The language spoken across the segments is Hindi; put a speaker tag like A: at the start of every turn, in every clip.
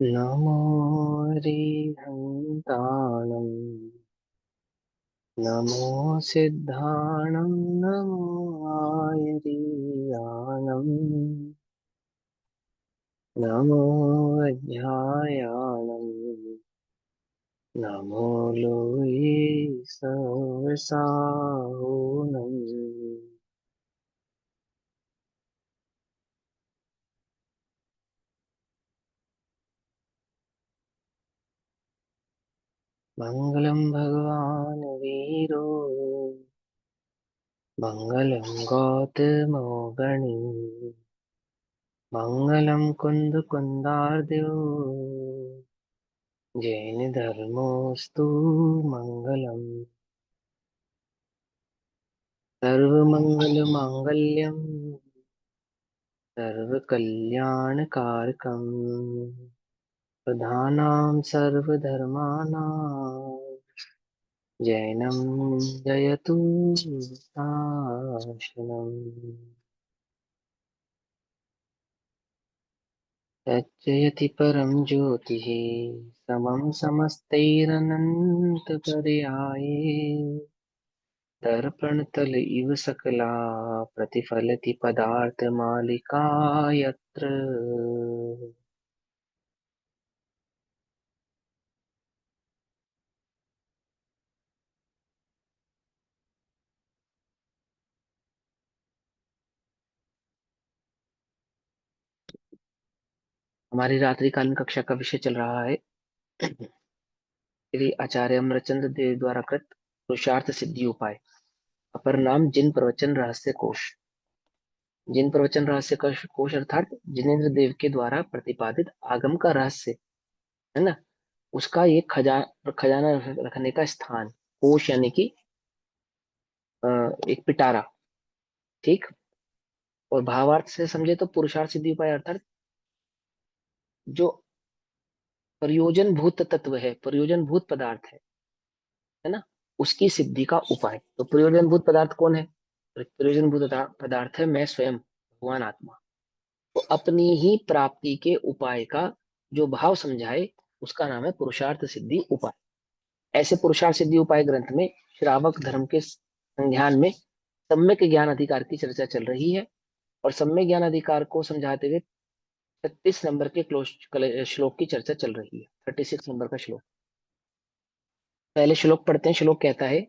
A: नमो हरिहन्ताणं नमो सिद्धाणं नमो आयरीयाणं नमो अध्यायाणं नमो लोये सहसाहुनं। मङ्गलं भगवान् वीरो मङ्गलं गौतमो गणी मङ्गलं कुन्दकुन्दार्द्यो जैन धर्मोऽस्तु मङ्गलम्। सर्वमङ्गलमाङ्गल्यं सर्वकल्याणकारकम् प्रधानां सर्वधर्माणां जैनं जयतु शासनम्। तज्जयति परं ज्योतिः समं समस्तैरनन्तपर्याये दर्पणतल इव सकला प्रतिफलति पदार्थमालिका यत्र। हमारी रात्रिकालीन कक्षा का विषय चल रहा है श्री आचार्य अमरचंद्र देव द्वारा कृत पुरुषार्थ सिद्धि उपाय, अपर नाम जिन प्रवचन रहस्य कोश। जिन प्रवचन रहस्य कोश अर्थात जिनेन्द्र देव के द्वारा प्रतिपादित आगम का रहस्य है ना, उसका ये खजाना रखने का स्थान। कोश यानी कि एक पिटारा। ठीक। और भावार्थ से समझे तो पुरुषार्थ सिद्धि उपाय अर्थात जो प्रयोजन भूत तत्व है, प्रयोजन भूत पदार्थ है ना, उसकी सिद्धि का उपाय। तो प्रयोजन भूत पदार्थ कौन है? प्रयोजन भूत पदार्थ है मैं स्वयं, भगवान आत्मा। तो अपनी ही प्राप्ति के उपाय का जो भाव समझाए उसका नाम है पुरुषार्थ सिद्धि उपाय। ऐसे पुरुषार्थ सिद्धि उपाय ग्रंथ में श्रावक धर्म के संज्ञान में सम्यक ज्ञान अधिकार की चर्चा चल रही है। और सम्यक ज्ञान अधिकार को समझाते हुए 36 नंबर के श्लोक की चर्चा चल रही है। 36 नंबर का श्लोक, पहले श्लोक पढ़ते हैं। श्लोक कहता है,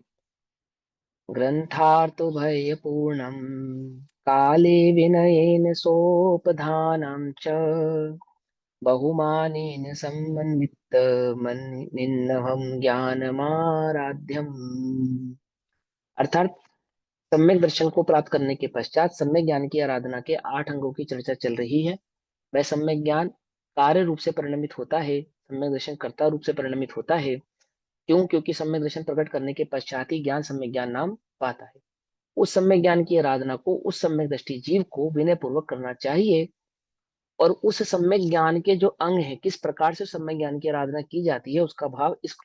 A: ग्रंथार्थो भयपूर्णं काले विनयेन सोपधानं च बहुमानेन समन्वित मन्निन्नहं ज्ञानमाराध्यम्। अर्थात सम्यक दर्शन को प्राप्त करने के पश्चात सम्यक ज्ञान की आराधना के 8 अंगों की चर्चा चल रही है। वह सम्यक ज्ञान कार्य रूप से परिणमित होता है, सम्यक दर्शन कर्ता रूप से परिणमित होता है। क्यों? क्योंकि सम्यक दर्शन प्रकट करने के पश्चात ही ज्ञान सम्यक ज्ञान नाम पाता है। उस सम्यक ज्ञान की आराधना को, उस सम्यक दृष्टि जीव को विनय पूर्वक करना चाहिए। और उस सम्यक ज्ञान के जो अंग है, किस प्रकार से सम्यक ज्ञान की आराधना की जाती है, उसका भाव इस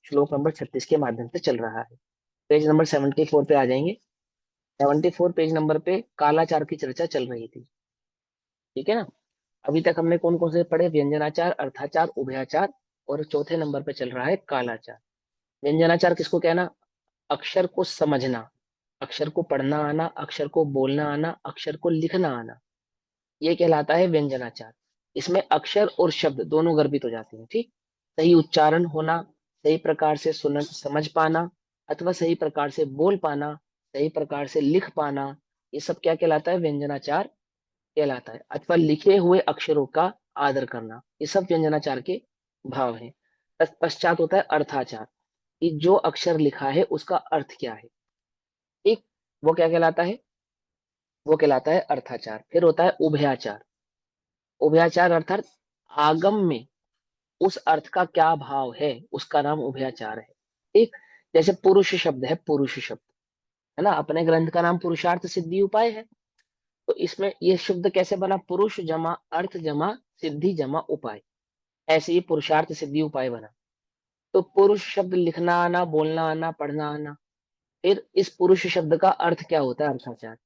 A: श्लोक नंबर 36 के माध्यम से चल रहा है। पेज नंबर 74 पे आ जाएंगे। 74 पेज नंबर पे कालाचार की चर्चा चल रही थी। ठीक है ना। अभी तक हमने कौन कौन से पढ़े? व्यंजनाचार, अर्थाचार, उभयाचार, और चौथे नंबर पे चल रहा है कालाचार। व्यंजनाचार किसको कहना? अक्षर को समझना, अक्षर को पढ़ना आना, अक्षर को बोलना आना, अक्षर को लिखना आना, ये कहलाता है व्यंजनाचार। इसमें अक्षर और शब्द दोनों गर्भित हो जाते हैं। ठीक। सही उच्चारण होना, सही प्रकार से सुन समझ पाना, अथवा सही प्रकार से बोल पाना, सही प्रकार से लिख पाना, ये सब क्या कहलाता है? व्यंजनाचार कहलाता है। अथवा लिखे हुए अक्षरों का आदर करना, ये सब व्यंजनाचार के भाव हैं। तत्पश्चात होता है अर्थाचार, कि जो अक्षर लिखा है उसका अर्थ क्या है। ठीक। वो क्या कहलाता है? वो कहलाता है अर्थाचार। फिर होता है उभयाचार। उभयाचार अर्थात आगम में उस अर्थ का क्या भाव है, उसका नाम उभयाचार है। ठीक। जैसे पुरुष शब्द है, पुरुष शब्द है ना, अपने ग्रंथ का नाम पुरुषार्थ सिद्धि उपाय है। तो इसमें ये शब्द कैसे बना? पुरुष जमा अर्थ जमा सिद्धि जमा उपाय, ऐसे ही पुरुषार्थ सिद्धि उपाय बना। तो पुरुष शब्द लिखना आना, बोलना आना, पढ़ना आना। फिर इस पुरुष शब्द का अर्थ क्या होता है? अर्थाचार।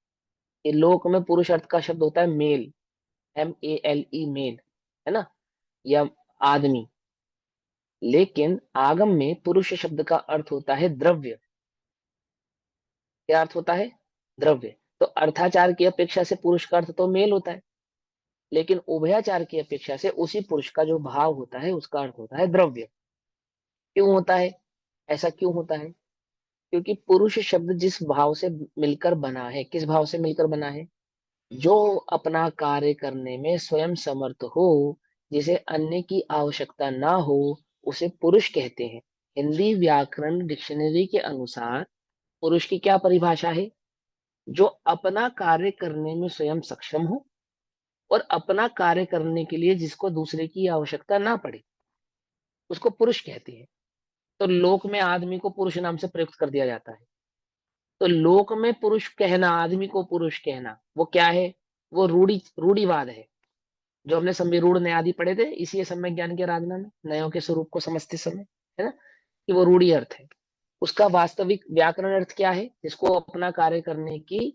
A: कि लोक में पुरुष अर्थ का शब्द होता है मेल, MELE मेल, है ना, या आदमी। लेकिन आगम में पुरुष शब्द का अर्थ होता है द्रव्य। क्या अर्थ होता है? द्रव्य। तो अर्थाचार की अपेक्षा से पुरुष का अर्थ तो मेल होता है, लेकिन उभयाचार की अपेक्षा से उसी पुरुष का जो भाव होता है उसका अर्थ होता है द्रव्य। क्यों होता है? ऐसा क्यों होता है? क्योंकि पुरुष शब्द जिस भाव से मिलकर बना है, किस भाव से मिलकर बना है? जो अपना कार्य करने में स्वयं समर्थ हो, जिसे अन्य की आवश्यकता ना हो, उसे पुरुष कहते हैं। हिंदी व्याकरण डिक्शनरी के अनुसार पुरुष की क्या परिभाषा है? जो अपना कार्य करने में स्वयं सक्षम हो और अपना कार्य करने के लिए जिसको दूसरे की आवश्यकता ना पड़े, उसको पुरुष कहते हैं। तो लोक में आदमी को पुरुष नाम से प्रयुक्त कर दिया जाता है। तो लोक में पुरुष कहना, आदमी को पुरुष कहना, वो क्या है? वो रूढ़िवाद है, जो हमने समय रूढ़ ने आदि पढ़े थे इसी सम्यक ज्ञान की आराधना में, नयों के स्वरूप को समझते समय, है ना, कि वो रूढ़ि अर्थ है। उसका वास्तविक व्याकरण अर्थ क्या है? जिसको अपना कार्य करने की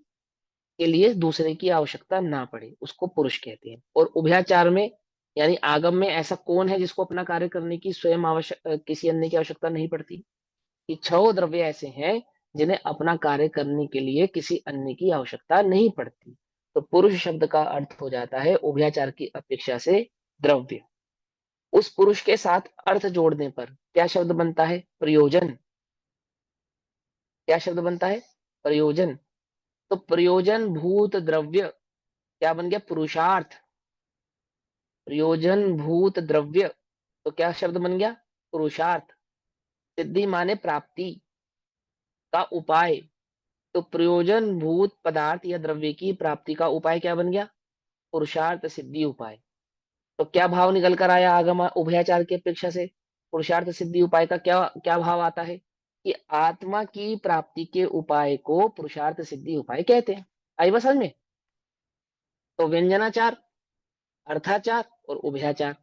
A: के लिए दूसरे की आवश्यकता ना पड़े, उसको पुरुष कहते हैं। और उभयाचार में यानी आगम में ऐसा कौन है जिसको अपना कार्य करने की स्वयं किसी अन्य की आवश्यकता नहीं पड़ती? कि छह द्रव्य ऐसे हैं जिन्हें अपना कार्य करने के लिए किसी अन्य की आवश्यकता नहीं पड़ती। तो पुरुष शब्द का अर्थ हो जाता है उभयाचार की अपेक्षा से द्रव्य। उस पुरुष के साथ अर्थ जोड़ने पर क्या शब्द बनता है? प्रयोजन। क्या शब्द बनता है? प्रयोजन। तो प्रयोजन भूत द्रव्य क्या बन गया? पुरुषार्थ। प्रयोजन भूत द्रव्य तो क्या शब्द बन गया? पुरुषार्थ। सिद्धि माने प्राप्ति का उपाय। तो प्रयोजन भूत पदार्थ या द्रव्य की प्राप्ति का उपाय क्या बन गया? पुरुषार्थ सिद्धि उपाय। तो क्या भाव निकल कर आया आगम उभयाचार की अपेक्षा से? पुरुषार्थ सिद्धि उपाय का क्या क्या भाव आता है? कि आत्मा की प्राप्ति के उपाय को पुरुषार्थ सिद्धि उपाय कहते हैं। आई बस समझ में? तो व्यंजनाचार, अर्थाचार और उभयाचार,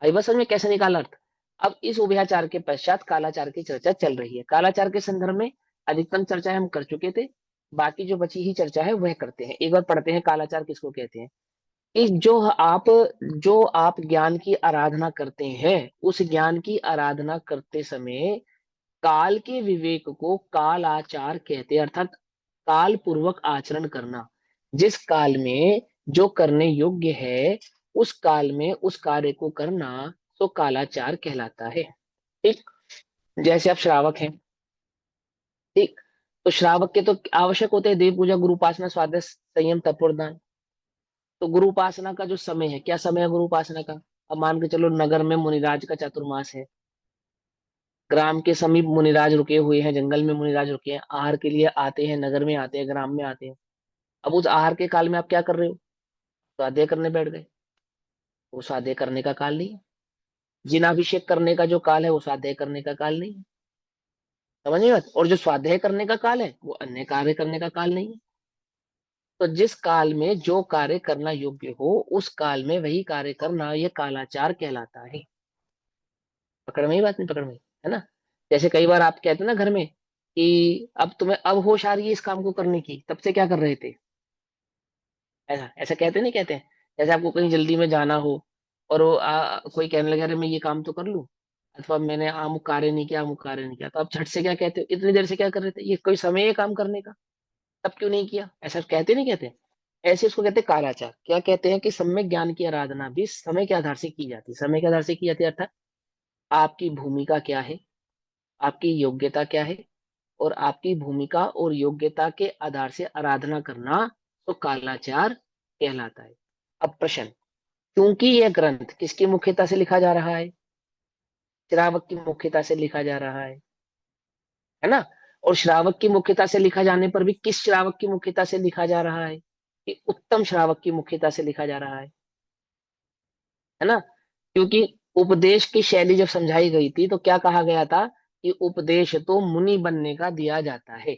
A: आई बस समझ में कैसे निकाला अर्थ? अब इस उभयाचार के पश्चात कालाचार की चर्चा चल रही है। कालाचार के संदर्भ में अधिकतम चर्चा हम कर चुके थे, बाकी जो बची ही चर्चा है वह करते हैं। एक बार पढ़ते हैं कालाचार किसको कहते हैं। कि जो आप ज्ञान की आराधना करते हैं, उस ज्ञान की आराधना करते समय काल के विवेक को काल आचार कहते हैं, अर्थात काल पूर्वक आचरण करना। जिस काल में जो करने योग्य है, उस काल में उस कार्य को करना तो कालाचार कहलाता है। ठीक। जैसे आप श्रावक हैं, ठीक, तो श्रावक के तो आवश्यक होते हैं देव पूजा, गुरु उपासना, स्वाध्याय, संयम, तप और दान। तो गुरु उपासना का जो समय है, क्या समय है गुरु उपासना का? अब मान के चलो नगर में मुनिराज का चातुर्मास है, ग्राम के समीप मुनिराज रुके हुए हैं, जंगल में मुनिराज रुके हैं, आहार के लिए आते हैं, नगर में आते हैं, ग्राम में आते हैं। अब उस आहार के काल में आप क्या कर रहे हो? स्वाध्याय करने बैठ गए। वो स्वाध्याय करने का काल नहीं है। जिनाभिषेक करने का जो काल है वो स्वाध्याय करने का काल नहीं है। समझ गए बात? और जो स्वाध्याय करने का काल है वो अन्य कार्य करने का काल नहीं है। तो जिस काल में जो कार्य करना योग्य हो, उस काल में वही कार्य करना, यह कालाचार कहलाता है। पकड़ में ही बात? नहीं पकड़ में? है ना? जैसे कई बार आप कहते हैं ना घर में कि अब तुम्हें अब होश आ रही है इस काम को करने की, तब से क्या कर रहे थे? ऐसा ऐसा कहते नहीं कहते हैं? जैसे आपको कहीं जल्दी में जाना हो और वो कोई कहने लगे अरे मैं ये काम तो कर लूं, अथवा मैंने अमुक कार्य नहीं किया, अमुक कार्य नहीं किया, तो आप झट से क्या कहते हो? इतनी देर से क्या कर रहे थे? ये कोई समय है काम करने का, तब क्यों नहीं किया? ऐसा कहते नहीं कहते? ऐसे इसको कहते हैं कालाचार। क्या कहते हैं? कि सम्यक ज्ञान की आराधना भी समय के आधार से की जाती है। समय के आधार से की जाती है अर्थात आपकी भूमिका क्या है, आपकी योग्यता क्या है, और आपकी भूमिका और योग्यता के आधार से आराधना करना तो कालाचार कहलाता है। अब प्रश्न, क्योंकि यह ग्रंथ किसकी मुख्यता से लिखा जा रहा है? श्रावक की मुख्यता से लिखा जा रहा है ना? और श्रावक की मुख्यता से लिखा जाने पर भी किस श्रावक की मुख्यता से लिखा जा रहा है? कि उत्तम श्रावक की मुख्यता से लिखा जा रहा है ना? क्योंकि उपदेश की शैली जब समझाई गई थी तो क्या कहा गया था? कि उपदेश तो मुनि बनने का दिया जाता है,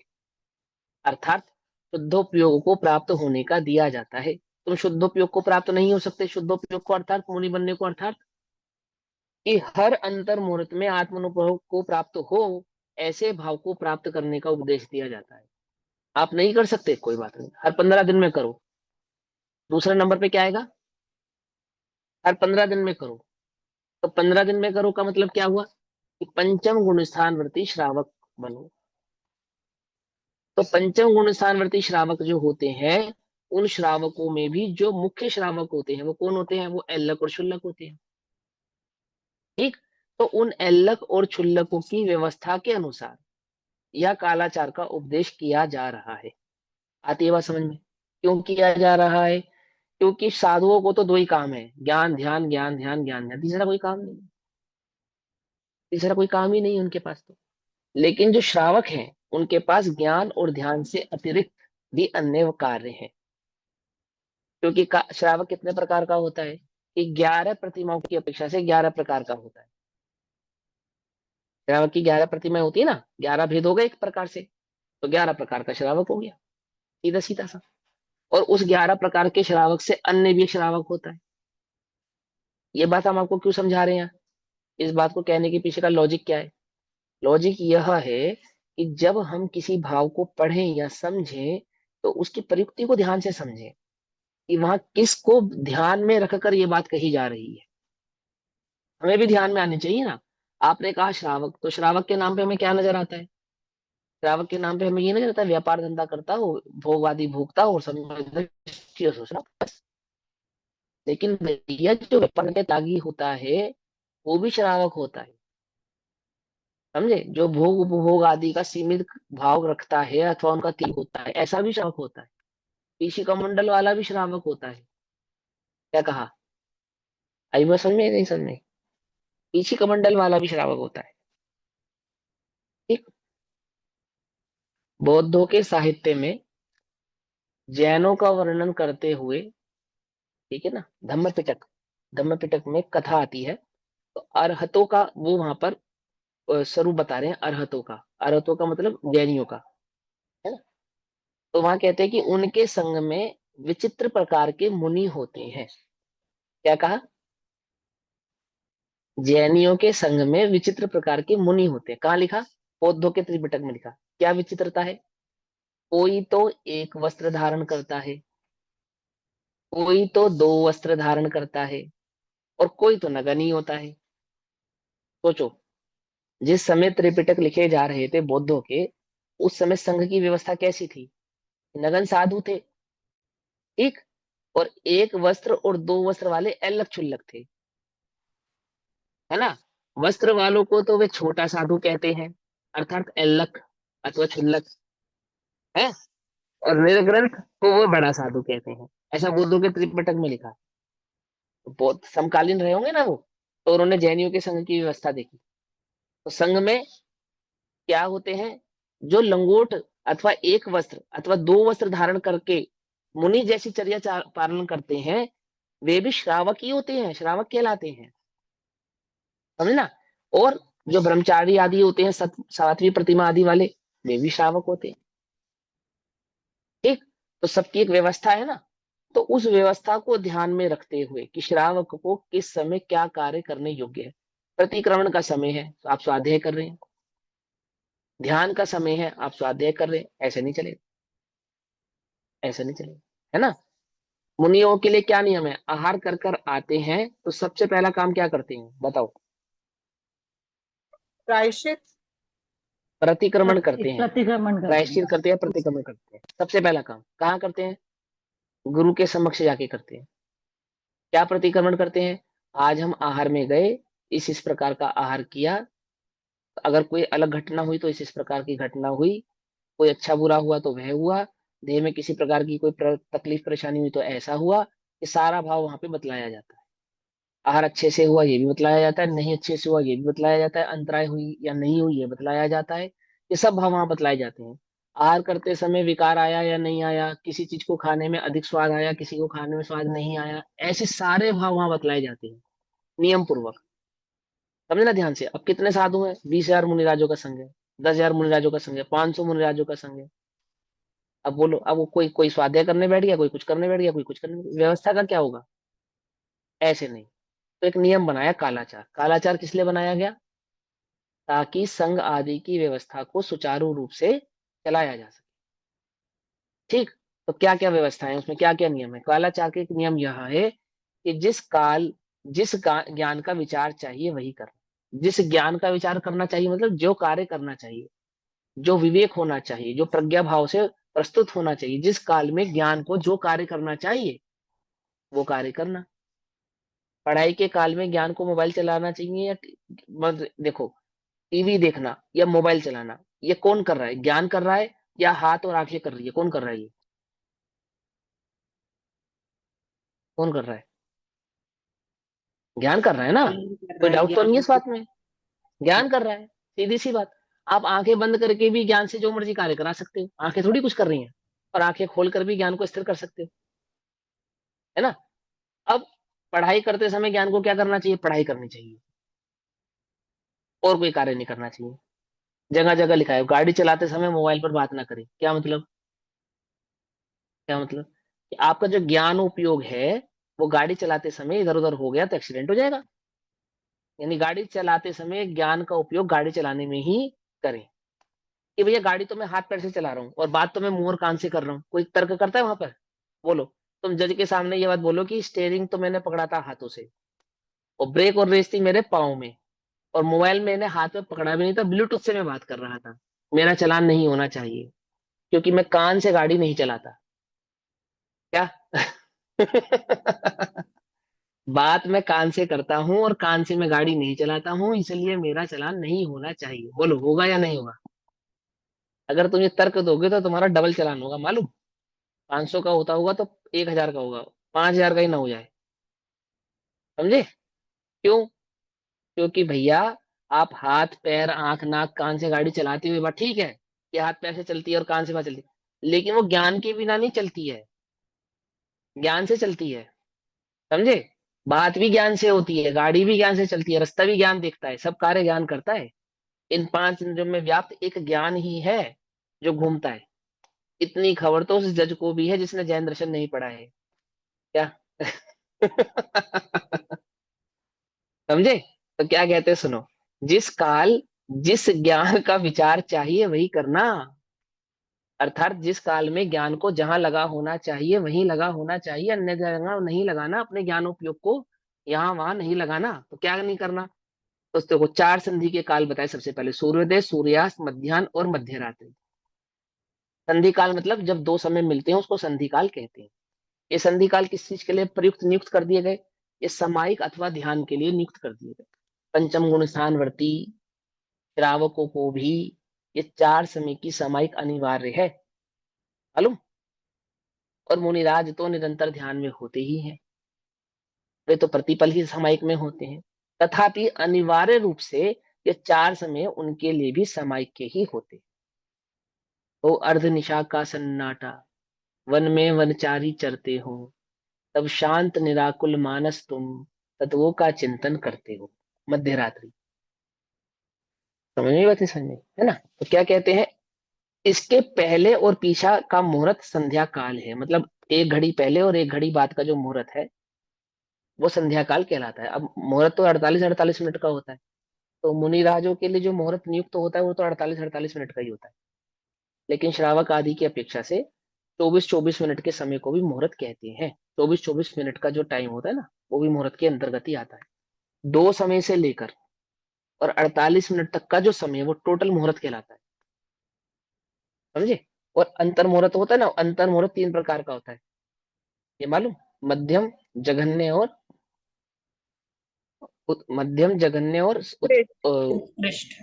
A: अर्थात शुद्धोपयोग को प्राप्त होने का दिया जाता है। तुम शुद्धोपयोग को प्राप्त नहीं हो सकते, शुद्धोपयोग को अर्थात मुनि बनने को, अर्थात कि हर अंतर मुहूर्त में आत्मानुभव को प्राप्त हो, ऐसे भाव को प्राप्त करने का उपदेश दिया जाता है। आप नहीं कर सकते, कोई बात नहीं, हर 15 दिन में करो। दूसरे नंबर पे क्या आएगा? हर 15 दिन में करो। तो 15 दिन में करो का मतलब क्या हुआ? कि पंचम गुण स्थानवर्ती श्रावक बनो। तो पंचम गुण स्थानवर्ती श्रावक जो होते हैं, उन श्रावकों में भी जो मुख्य श्रावक होते हैं वो कौन होते हैं? वो एल्लक और शुल्लक होते हैं। ठीक। तो उन एल्लक और शुल्लकों की व्यवस्था के अनुसार यह कालाचार का उपदेश किया जा रहा है। आती है बात समझ में? क्यों किया जा रहा है? क्योंकि साधुओं को तो दो ही काम है, ज्ञान ध्यान, ज्ञान ध्यान, ज्ञान ध्यान, तीसरा कोई काम नहीं। तीसरा कोई काम ही नहीं है उनके पास तो। लेकिन जो श्रावक हैं, उनके पास ज्ञान और ध्यान से अतिरिक्त भी अन्य कार्य हैं। क्योंकि श्रावक कितने प्रकार का होता है? कि 11 प्रतिमाओं की अपेक्षा से 11 प्रकार का होता है। श्रावक की 11 प्रतिमाएं होती है ना, 11 भेद हो गए एक प्रकार से, तो 11 प्रकार का श्रावक हो गया, सीधा सीधा सा। और उस 11 प्रकार के श्रावक से अन्य भी एक श्रावक होता है। ये बात हम आपको क्यों समझा रहे हैं? इस बात को कहने के पीछे का लॉजिक क्या है? लॉजिक यह है कि जब हम किसी भाव को पढ़ें या समझें, तो उसकी प्रयुक्ति को ध्यान से समझें कि वहां किसको ध्यान में रखकर ये बात कही जा रही है। हमें भी ध्यान में आनी चाहिए ना। आपने कहा श्रावक, तो श्रावक के नाम पे हमें क्या नजर आता है? श्रावक के नाम पे हमें ये नजर आता है, व्यापार धंधा करता हो, भोग आदि भोगता हो और संपत्ति और सोचना। लेकिन भैया जो व्यापार के त्यागी होता है, वो भी श्रावक होता है। समझे? जो भोग उपभोग आदि का सीमित भाव रखता है अथवा उनका त्याग होता है, ऐसा भी श्रावक होता है। पीछे कमंडल वाला भी श्रावक होता है। क्या कहा? आई बात समझ में? नहीं समझ में? पीछे कमंडल वाला भी श्रावक होता है। ठीक। बौद्धों के साहित्य में जैनों का वर्णन करते हुए, ठीक है ना, धम्म पिटक, धम्म पिटक में कथा आती है। तो अरहतों का वो वहां पर स्वरूप बता रहे हैं। अरहतों का, अरहतों का मतलब जैनियों का, है ना। तो वहां कहते हैं कि उनके संग में विचित्र प्रकार के मुनि होते हैं। क्या कहा? जैनियों के संग में विचित्र प्रकार के मुनि होते हैं। कहाँ लिखा? बौद्धों के त्रिपिटक में लिखा। क्या विचित्रता है? कोई तो एक वस्त्र धारण करता है, कोई तो दो वस्त्र धारण करता है, और कोई तो नगन ही होता है। सोचो, जिस समय त्रिपिटक लिखे जा रहे थे बौद्धों के, उस समय संघ की व्यवस्था कैसी थी? नगन साधु थे। ठीक। और एक वस्त्र और दो वस्त्र वाले अलग क्षुल्लक थे, है ना। वस्त्र वालों को तो वे छोटा साधु कहते हैं, अर्थात एल्लक अथवा क्षुल्लक, है। और निर्ग्रंथ को वो बड़ा साधु कहते हैं। ऐसा बुद्धों के त्रिपिटक में लिखा है। तो बहुत समकालीन रहे होंगे ना वो। तो उन्होंने जैनियों के संघ की व्यवस्था देखी। तो संघ में क्या होते हैं? जो लंगोट अथवा एक वस्त्र अथवा दो वस्त्र धारण करके मुनि जैसी चर्या पालन करते हैं, वे भी श्रावक ही होते हैं, श्रावक कहलाते हैं। समझे ना। और जो ब्रह्मचारी आदि होते हैं, सातवीं प्रतिमा आदि वाले, वे भी श्रावक होते हैं। ठीक। तो सबकी एक व्यवस्था है ना। तो उस व्यवस्था को ध्यान में रखते हुए कि श्रावक को किस समय क्या कार्य करने योग्य है। प्रतिक्रमण का समय है तो आप स्वाध्याय कर रहे हैं, ध्यान का समय है आप स्वाध्याय कर रहे हैं, ऐसे नहीं चलेगा। ऐसे नहीं चलेगा, है ना। मुनियों के लिए क्या नियम है? आहार कर कर आते हैं तो सबसे पहला काम क्या करते हैं बताओ?
B: प्रायश्चित।
A: प्रतिक्रमण करते हैं।
B: प्रतिक्रमण करते हैं।
A: प्रायश्चित करते हैं, प्रतिक्रमण करते हैं। सबसे पहला काम कहाँ करते हैं? गुरु के समक्ष जाके करते हैं। क्या प्रतिक्रमण करते हैं? आज हम आहार में गए, इस प्रकार का आहार किया, अगर कोई अलग घटना हुई तो इस प्रकार की घटना हुई, कोई अच्छा बुरा हुआ तो वह हुआ, देह में किसी प्रकार की कोई तकलीफ परेशानी हुई तो ऐसा हुआ। ये सारा भाव वहां पे बतलाया जाता है। आहार अच्छे से हुआ ये भी बतलाया जाता है, नहीं अच्छे से हुआ ये भी बतलाया जाता है, अंतराय हुई या नहीं हुई ये बतलाया जाता है। ये सब भाव वहां बतलाए जाते हैं। आहार करते समय विकार आया या नहीं आया, किसी चीज को खाने में अधिक स्वाद आया, किसी को खाने में स्वाद नहीं आया, ऐसे सारे भाव वहां बतलाए जाते हैं नियम पूर्वक। समझना ध्यान से। अब कितने साधु हैं? 20,000 मुनिराजों का संघ है, 10,000 मुनिराजों का संघ है, 500 मुनिराजों का संघ है। अब बोलो, अब वो कोई कोई स्वाध्याय करने बैठ गया, कोई कुछ करने बैठ गया, कोई कुछ करने, व्यवस्था का क्या होगा? ऐसे नहीं। तो एक नियम बनाया कालाचार। कालाचार किस लिए बनाया गया? ताकि संघ आदि की व्यवस्था को सुचारू रूप से चलाया जा सके। ठीक। तो क्या क्या व्यवस्था है उसमें, क्या क्या नियम है? कालाचार के नियम यह है कि ज्ञान का विचार चाहिए वही करना। जिस ज्ञान का विचार करना चाहिए मतलब जो कार्य करना चाहिए, जो विवेक होना चाहिए, जो प्रज्ञा भाव से प्रस्तुत होना चाहिए, जिस काल में ज्ञान को जो कार्य करना चाहिए वो कार्य करना। पढ़ाई के काल में ज्ञान को मोबाइल चलाना चाहिए या देखो, टीवी देखना या मोबाइल चलाना, ये कौन कर रहा है? ज्ञान कर रहा है या हाथ और आंखें कर रही है? कौन कर रहा है ये? कौन कर रहा है? ज्ञान कर रहा है ना।
B: ज्ञान कर
A: कोई
B: रहा है
A: डाउट तो नहीं है
B: ज्ञान।
A: इस बात में? ज्ञान कर रहा है, सीधी सी बात। आप आंखें बंद करके भी ज्ञान से जो मर्जी कार्य करा सकते हो, आंखें थोड़ी कुछ कर रही हैं। और आंखें खोलकर भी ज्ञान को स्थिर कर सकते हो, है ना। अब पढ़ाई करते समय ज्ञान को क्या करना चाहिए? पढ़ाई करनी चाहिए, और कोई कार्य नहीं करना चाहिए। जगह जगह लिखा है गाड़ी चलाते समय मोबाइल पर बात ना करें। क्या मतलब? क्या मतलब? कि आपका जो ज्ञान उपयोग है वो गाड़ी चलाते समय इधर उधर हो गया तो एक्सीडेंट हो जाएगा। यानी गाड़ी चलाते समय ज्ञान का उपयोग गाड़ी चलाने में ही करें। कि भैया गाड़ी तो मैं हाथ पैर से चला रहा हूँ और बात तो मैं मुंह और कान से कर रहा हूँ, कोई तर्क करता है वहां पर? बोलो। तुम जज के सामने ये बात बोलो कि स्टेयरिंग तो मैंने पकड़ा था हाथों से, और ब्रेक और रेस थी मेरे पाँव में, और मोबाइल मैंने हाथ में पकड़ा भी नहीं था, ब्लूटूथ से मैं बात कर रहा था, मेरा चालान नहीं होना चाहिए क्योंकि मैं कान से गाड़ी नहीं चलाता। क्या? बात मैं कान से करता हूँ और कान से मैं गाड़ी नहीं चलाता हूँ, इसलिए मेरा चालान नहीं होना चाहिए। बोलो, होगा या नहीं होगा? अगर तुम ये तर्क दोगे तो तुम्हारा डबल चालान होगा, मालूम। 500 का होता होगा तो 1000 का होगा, 5000 का ही ना हो जाए। समझे? क्यों? क्योंकि भैया, आप हाथ पैर आंख नाक कान से गाड़ी चलाते हुए बात ठीक है कि हाथ पैर से चलती है और कान से बात चलती है, लेकिन वो ज्ञान के बिना नहीं चलती है, ज्ञान से चलती है। समझे? बात भी ज्ञान से होती है, गाड़ी भी ज्ञान से चलती है, रास्ता भी ज्ञान देखता है, सब कार्य ज्ञान करता है। इन 5 इंद्रियों में व्याप्त एक ज्ञान ही है जो घूमता है। इतनी खबर तो उस जज को भी है जिसने जैन दर्शन नहीं पढ़ा है। क्या? समझे? तो क्या कहते हैं, सुनो। जिस काल जिस ज्ञान का विचार चाहिए वही करना। अर्थात जिस काल में ज्ञान को जहां लगा होना चाहिए वहीं लगा होना चाहिए, अन्य जगह नहीं लगाना। अपने ज्ञान उपयोग को यहाँ वहां नहीं लगाना। तो क्या नहीं करना? तो देखो, 4 संधि के काल बताए। सबसे पहले सूर्योदय, सूर्यास्त, मध्याह्न और मध्य रात्रि। संधि काल मतलब जब दो समय मिलते हैं उसको संधि काल कहते हैं। ये संधि काल किस चीज के लिए प्रयुक्त नियुक्त कर दिए गए? ये सामायिक अथवा ध्यान के लिए नियुक्त कर दिए गए। पंचम गुण स्थानवर्ती श्रावकों को भी ये 4 समय की सामायिक अनिवार्य है, मालूम। और मुनिराज तो निरंतर ध्यान में होते ही हैं, वे तो प्रतिपल ही सामायिक में होते हैं। तथापि अनिवार्य रूप से ये 4 समय उनके लिए भी सामायिक के ही होते हैं। तो अर्ध निशा का सन्नाटा, वन में वनचारी चरते हो, तब शांत निराकुल मानस तुम तत्वों का चिंतन करते हो। मध्य रात्रि। समझ में बात नहीं? समझ में है ना? तो क्या कहते हैं, इसके पहले और पीछा का मुहूर्त संध्या काल है। मतलब 1 घड़ी पहले और 1 घड़ी बाद का जो मुहूर्त है वो संध्या काल कहलाता है। अब मुहूर्त तो 48-48 मिनट का होता है, तो मुनिराजों के लिए जो मुहूर्त नियुक्त होता है वो तो 48-48 मिनट का ही होता है। लेकिन श्रावक आदि की अपेक्षा से 24-24 मिनट के समय को भी मुहूर्त कहते हैं। 24-24 मिनट का जो टाइम होता है ना, वो भी मुहूर्त के अंतर्गत ही आता है। दो समय से लेकर और 48 मिनट तक का जो समय है वो टोटल मुहूर्त कहलाता है। समझे? और अंतर मुहूर्त होता है ना, अंतर मुहूर्त 3 प्रकार का होता है, ये मालूम। मध्यम, जघन्य और मध्यम, जघन्य और
B: उत्कृष्ट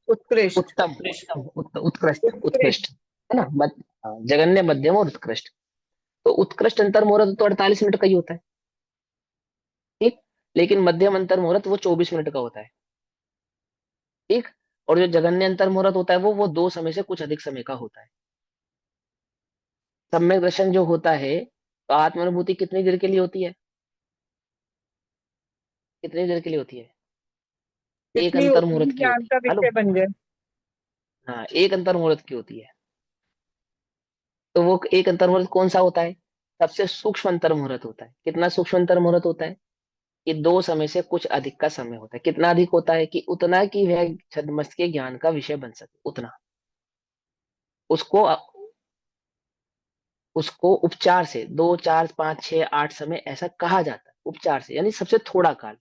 B: उत्कृष्ट
A: उत्तम।
B: उत्कृष्ट
A: उत्कृष्ट,
B: उत्कृष्ट।
A: उत्कृष्ट, है ना। हाँ, जघन्य, मध्यम और उत्कृष्ट। तो उत्कृष्ट अंतर मुहूर्त तो 48 मिनट का ही होता है, ठीक। लेकिन मध्यम अंतर मुहूर्त वो 24 मिनट का होता है, ठीक। और जो जघन्य अंतर मुहूर्त होता है वो 2 समय से कुछ अधिक समय का होता है। सम्यक दर्शन जो होता है, तो आत्मानुभूति कितनी देर के लिए होती है? कितनी देर के लिए होती है? एक
B: कितनी
A: अंतर
B: होती
A: मुहूर्त
B: है
A: की
B: ज्ञान
A: होती
B: का
A: है, मालूम।
B: विषय बन जाए।
A: हाँ, एक अंतर मुहूर्त की होती है। तो वो एक अंतर मुहूर्त कौन सा होता है? सबसे सूक्ष्म अंतर मुहूर्त होता है। कितना सूक्ष्म अंतर मुहूर्त होता है? कि 2 समय से कुछ अधिक का समय होता है। कितना अधिक होता है? कि उतना कि वह छद्मस्त के ज्ञान का विषय बन सके, उतना। उसको उसको उपचार से 2 4 5 6 8 समय ऐसा कहा जाता है, उपचार से यानी सबसे थोड़ा काल,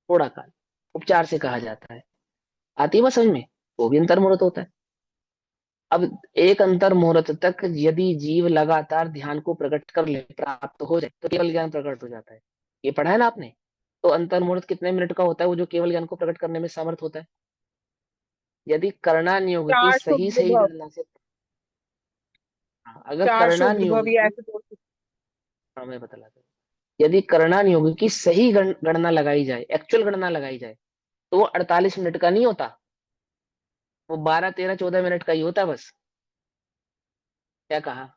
A: थोड़ा काल उपचार से कहा जाता है। आती है बात समझ में? वो भी अंतर मुहूर्त होता है। अब एक अंतर मुहूर्त तक यदि जीव लगातार ध्यान को प्रकट कर ले, प्राप्त हो जाए, तो केवल ज्ञान प्रकट हो जाता है। ये पढ़ा है ना आपने? तो अंतर मुहूर्त कितने मिनट का होता है वो जो केवल ज्ञान को प्रकट करने में समर्थ होता है? यदि करना नियोग की
B: चार शुभ
A: सही सही
B: विभव।
A: गणना से, हाँ, अगर
B: चार
A: करना
B: शुभ
A: नियोग
B: विभव या
A: की,
B: ऐसे बोल सकते
A: हाँ मैं बतलाता हूँ, यदि करना नियोग की सही गणना लगाई जाए, एक्चुअल गणना लगाई जाए, तो वो 48 मिनट का नहीं होता, वो 12 13 14 मिनट का ही होता है बस। क्या कहा?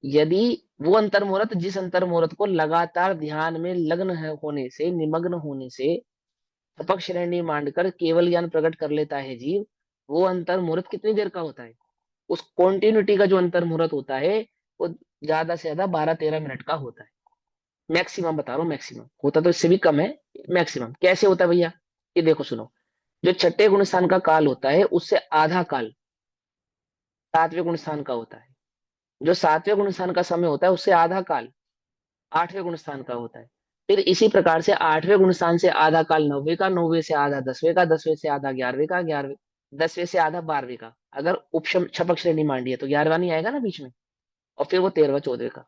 A: यदि वो अंतर मुहूर्त, जिस अंतर मुहूर्त को लगातार ध्यान में लग्न होने से, निमग्न होने से टपक श्रेणी मांडकर केवल ज्ञान प्रकट कर लेता है जीव, वो अंतर मुहूर्त कितनी देर का होता है? उस कॉन्टिन्यूटी का जो अंतर मुहूर्त होता है वो ज्यादा से ज्यादा 12 13 मिनट का होता है। मैक्सिमम बता रहा हूँ, मैक्सिमम होता तो इससे भी कम है। मैक्सिमम कैसे होता है भैया? ये देखो सुनो, जो छठे गुण स्थान का काल होता है उससे आधा काल सातवें गुण स्थान का होता है। जो सातवें गुण स्थान का समय होता है उससे आधा काल आठवें गुण स्थान का होता है। फिर इसी प्रकार से आठवें गुण स्थान से आधा काल नौवे का, नौवे से आधा दसवें का, दसवें से आधा ग्यारहवें का, ग्यारहवें दसवें से आधा 12वें का। अगर उपशम छपक श्रेणी मांडी है तो 11वां नहीं आएगा ना बीच में, और फिर वो 13वां 14वें का।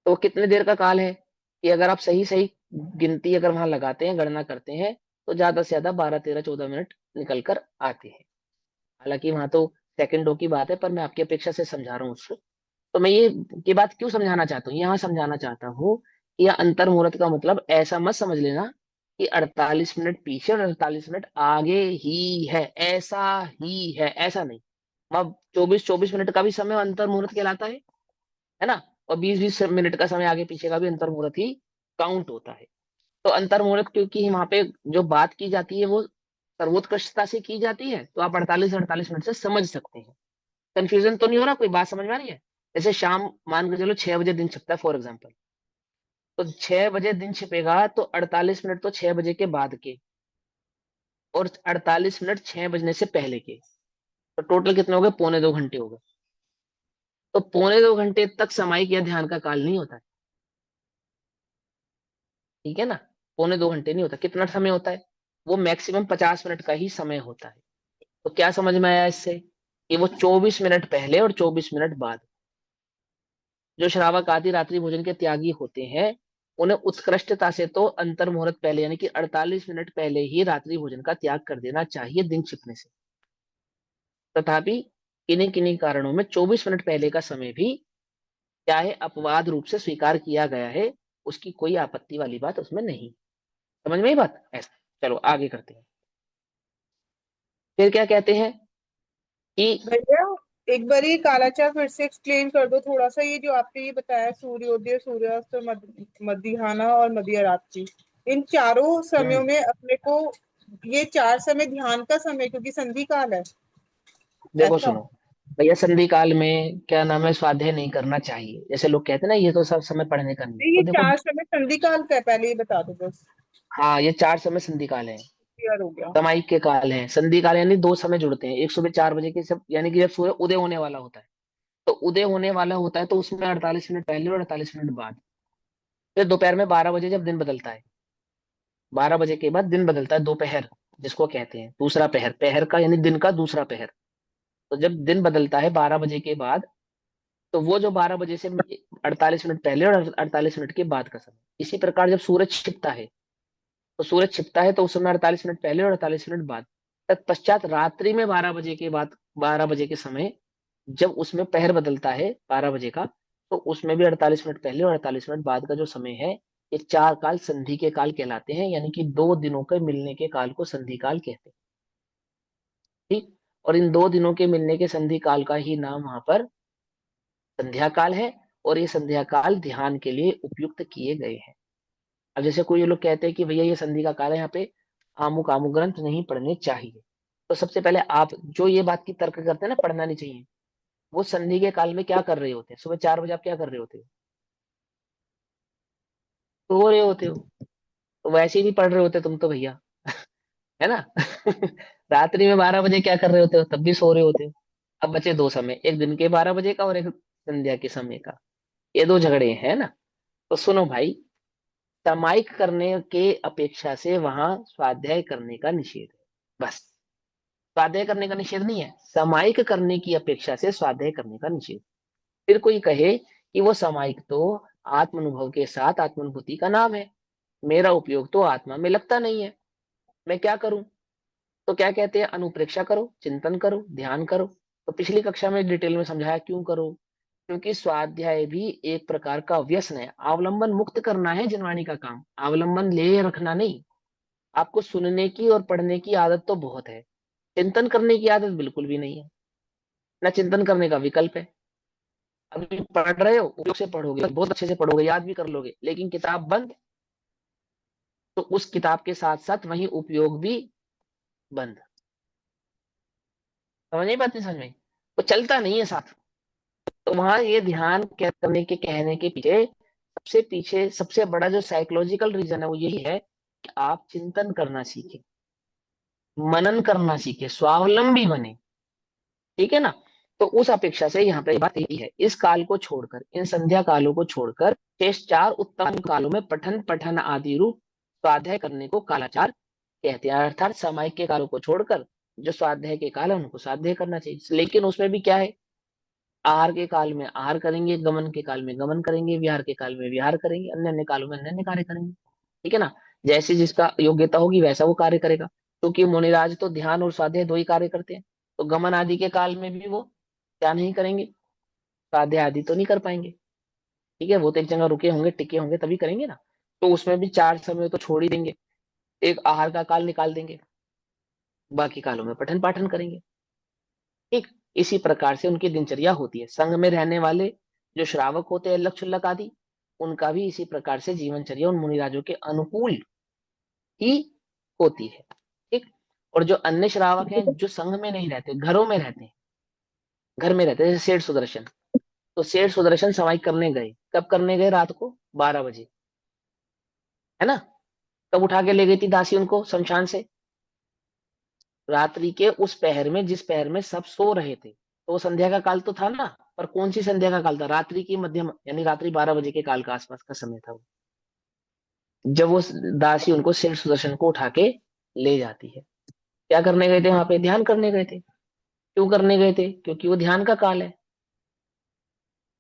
A: तो वो कितने देर का काल है कि अगर आप सही सही गिनती अगर वहां लगाते हैं, गणना करते हैं, तो ज्यादा से ज्यादा 12 13 14 मिनट निकल कर आते हैं। हालांकि वहां तो सेकंडों की बात है, पर मैं आपकी अपेक्षा से समझा रहा हूँ उसको। तो मैं ये बात क्यों समझाना चाहता हूँ, यहाँ समझाना चाहता हूँ कि यह अंतर मुहूर्त का मतलब ऐसा मत समझ लेना कि 48 मिनट पीछे और 48 मिनट आगे ही है, ऐसा ही है, ऐसा नहीं। अब 24 24 मिनट का भी समय अंतर मुहूर्त कहलाता है ना? और 20 20 मिनट का समय आगे पीछे का भी अंतर मुहूर्त ही काउंट होता है। तो अंतर मुहूर्त क्योंकि वहां पे जो बात की जाती है वो सर्वोत्कृष्टता से की जाती है, तो आप 48 48 मिनट से समझ सकते हैं। कंफ्यूजन तो नहीं हो रहा? कोई बात समझ में आ रही है? जैसे शाम मान के चलो 6 बजे दिन छिपता है फॉर एग्जाम्पल, तो 6 बजे दिन छिपेगा तो 48 मिनट तो 6 बजे के बाद के, और 48 मिनट 6 बजने से पहले के, तो टोटल कितने हो गए? पौने 2 घंटे हो गए। तो पौने 2 घंटे तक समाई या ध्यान का काल नहीं होता है, ठीक है ना? पौने 2 घंटे नहीं होता, कितना समय होता है? वो मैक्सिमम 50 मिनट का ही समय होता है। तो क्या समझ में आया इससे? कि वो 24 मिनट पहले और 24 मिनट बाद, जो श्रावक आदि रात्रि भोजन के त्यागी होते हैं, उन्हें उत्कृष्टता से तो अंतर मुहूर्त पहले यानी कि 48 मिनट पहले ही रात्रि भोजन का त्याग कर देना चाहिए दिन छिपने से। तथापि किन्हीं किन्हीं कारणों में 24 मिनट पहले का समय भी क्या है, अपवाद रूप से स्वीकार किया गया है। उसकी कोई आपत्ति वाली बात उसमें नहीं। समझ में ही बात ऐसा? चलो आगे करते हैं। फिर क्या कहते हैं कि,
B: भैया, एक बार ये कालाचार फिर से एक्सप्लेन कर दो थोड़ा सा। ये जो आपने ये बताया, सूर्योदय, सूर्यास्त और मध्याह्न और मध्य रात्रि, इन चारों समयों में अपने को ये चार समय ध्यान का समय, क्योंकि संधि काल है
A: देखो
B: ऐसा।
A: सुनो भैया, संधि काल में क्या नाम है, स्वाध्याय नहीं करना चाहिए, जैसे लोग कहते हैं ना ये तो सब समय पढ़ने का नहीं है।
B: नहीं,
A: तो
B: ये
A: देखो,
B: चार समय संधि काल का है, पहले ये बता दो बस।
A: हाँ ये 4 समय संधि काल है,
B: क्लियर हो गया।
A: समाई के काल है। संधि काल यानी 2 समय जुड़ते हैं, एक सुबह 4 बजे के सब, यानी कि जब सूर्य उदय होने वाला होता है, तो उदय होने वाला होता है तो उसमें 48 मिनट पहले और 48 मिनट बाद। फिर दोपहर में 12 बजे जब दिन बदलता है, 12 बजे के बाद दिन बदलता है, दोपहर जिसको कहते हैं, दूसरा पहर, पहर का यानी दिन का दूसरा पहर। तो जब दिन बदलता है 12 बजे के बाद, तो वो जो 12 बजे से 48 मिनट पहले और 48 मिनट के बाद का समय। इसी प्रकार जब सूरज छिपता है, तो सूरज छिपता है तो उस समय 48 मिनट पहले और 48 मिनट बाद। तत्पश्चात रात्रि में 12 बजे के बाद, 12 बजे के समय जब उसमें पहर बदलता है 12 बजे का, तो उसमें भी 48 मिनट पहले और 48 मिनट बाद का जो समय है, ये चार काल संधि के काल कहलाते हैं, यानी कि 2 दिनों के मिलने के काल को संधि काल कहते हैं। ठीक। और इन 2 दिनों के मिलने के संधि काल का ही नाम वहां पर संध्या काल है, और ये संध्या काल ध्यान के लिए उपयुक्त किए गए हैं। अब जैसे कोई लोग कहते हैं कि भैया ये संधि का काल है, यहाँ पे आमुक आमुक ग्रंथ नहीं पढ़ने चाहिए, तो सबसे पहले आप जो ये बात की तर्क करते हैं ना पढ़ना नहीं चाहिए, वो संधि के काल में क्या कर रहे होते हैं? सुबह 4 बजे आप क्या कर रहे होते हो? सो रहे होते हो। तो वैसे ही नहीं पढ़ रहे होते तुम तो भैया, है ना? रात्रि में 12 बजे क्या कर रहे होते हो? तब भी सो रहे होते हो। अब बचे 2 समय, एक दिन के 12 बजे का और एक संध्या के समय का, ये दो झगड़े हैं ना। तो सुनो भाई, सामायिक करने के अपेक्षा से वहां स्वाध्याय करने का निषेध है, बस। स्वाध्याय करने का निषेध नहीं है, सामायिक करने की अपेक्षा से स्वाध्याय करने का निषेध। फिर कोई कहे कि वो सामायिक तो आत्मानुभव के साथ आत्मानुभूति का नाम है, मेरा उपयोग तो आत्मा में लगता नहीं है, मैं क्या करूं? तो क्या कहते हैं, अनुप्रेक्षा करो, चिंतन करो, ध्यान करो। तो पिछली कक्षा में डिटेल में समझाया क्यों करो, क्योंकि स्वाध्याय भी एक प्रकार का व्यसन है, अवलंबन मुक्त करना है जिनवाणी का काम, अवलंबन ले रखना नहीं। आपको सुनने की और पढ़ने की आदत तो बहुत है, चिंतन करने की आदत बिल्कुल भी नहीं है, ना चिंतन करने का विकल्प है। अभी पढ़ रहे हो, उपयोग से पढ़ोगे, बहुत अच्छे से पढ़ोगे, याद भी कर लोगे, लेकिन किताब बंद, तो उस किताब के साथ साथ वही उपयोग भी बंद। समझ नहीं पाती, समझ में, वो चलता नहीं है साथ। तो वहां ये ध्यान करने के कहने के पीछे सबसे बड़ा जो साइकोलॉजिकल रीजन है वो यही है कि आप चिंतन करना सीखें, मनन करना सीखें, स्वावलंबी बने। ठीक है ना। तो उस अपेक्षा से यहाँ पे बात यही है, इस काल को छोड़कर, इन संध्या कालों को छोड़कर शेष चार उत्तम कालों में पठन पठन आदि रूप स्वाध्याय करने को कालाचार कहते हैं। अर्थात सामायिक के कालों को छोड़कर जो स्वाध्याय के काल है उनको स्वाध्याय करना चाहिए, लेकिन उसमें भी क्या है, आहार के काल में आहार करेंगे, गमन के काल में गमन करेंगे, विहार के काल में विहार करेंगे, अन्य अन्य कालों में अन्य अन्य कार्य करेंगे। ठीक है ना। जैसे जिसका योग्यता होगी वैसा वो कार्य करेगा, क्योंकि मुनिराज तो ध्यान और स्वाध्याय दो ही कार्य करते हैं। तो गमन आदि के काल में भी वो क्या नहीं करेंगे, स्वाध्याय आदि तो नहीं कर पाएंगे। ठीक है, वो तो एक जगह रुके होंगे, टिके होंगे, तभी करेंगे ना। तो उसमें भी चार समय तो छोड़ ही देंगे, एक आहार का काल निकाल देंगे, बाकी कालों में पठन पाठन करेंगे। ठीक इसी प्रकार से उनकी दिनचर्या होती है। संघ में रहने वाले जो श्रावक होते हैं, लक्ष्य लक आदि, उनका भी इसी प्रकार से जीवनचर्या उन मुनिराजों के अनुकूल ही होती है। ठीक। और जो अन्य श्रावक हैं जो संघ में नहीं रहते, घरों में रहते हैं, घर में रहते हैं, जैसे सेठ सुदर्शन, तो सेठ सुदर्शन समाई करने गए, कब करने गए, रात को 12 बजे, है ना। कब उठा के ले गई थी दासी उनको शमशान से, रात्रि के उस पहर में जिस पहर में सब सो रहे थे। तो वो संध्या का काल तो था ना, पर कौन सी संध्या का काल था, रात्रि की मध्यम, यानी रात्रि 12 बजे के काल का आसपास का समय था वो, जब वो दासी उनको सेठ सुदर्शन को उठा के ले जाती है। क्या करने गए थे वहां पे, ध्यान करने गए थे। क्यों करने गए थे, क्योंकि वो ध्यान का काल है।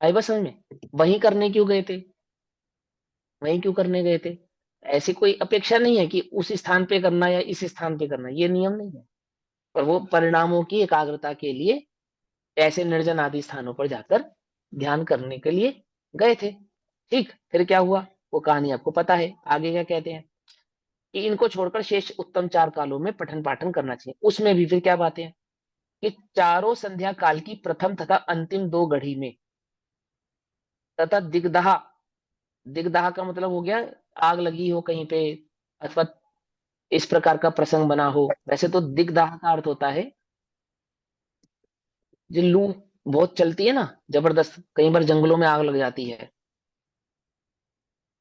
A: आई बस समझ में, वहीं करने क्यों गए थे, वहीं क्यों करने गए थे, ऐसी कोई अपेक्षा नहीं है कि उस स्थान पे करना या इस स्थान पे करना, ये नियम नहीं है। पर वो परिणामों की एकाग्रता के लिए ऐसे निर्जन आदि स्थानों पर जाकर ध्यान करने के लिए गए थे। ठीक, फिर क्या हुआ, वो कहानी आपको पता है, आगे क्या कहते हैं कि इनको छोड़कर शेष उत्तम चार कालों में पठन पाठन करना चाहिए। उसमें भी फिर क्या बातें हैं कि चारों संध्या काल की प्रथम तथा अंतिम दो घड़ी में, तथा दिगदहा, दिगदाह का मतलब हो गया आग लगी हो कहीं पे, अथवा इस प्रकार का प्रसंग बना हो। वैसे तो दिगदाह का अर्थ होता है जो लू बहुत चलती है ना, जबरदस्त, कई बार जंगलों में आग लग जाती है,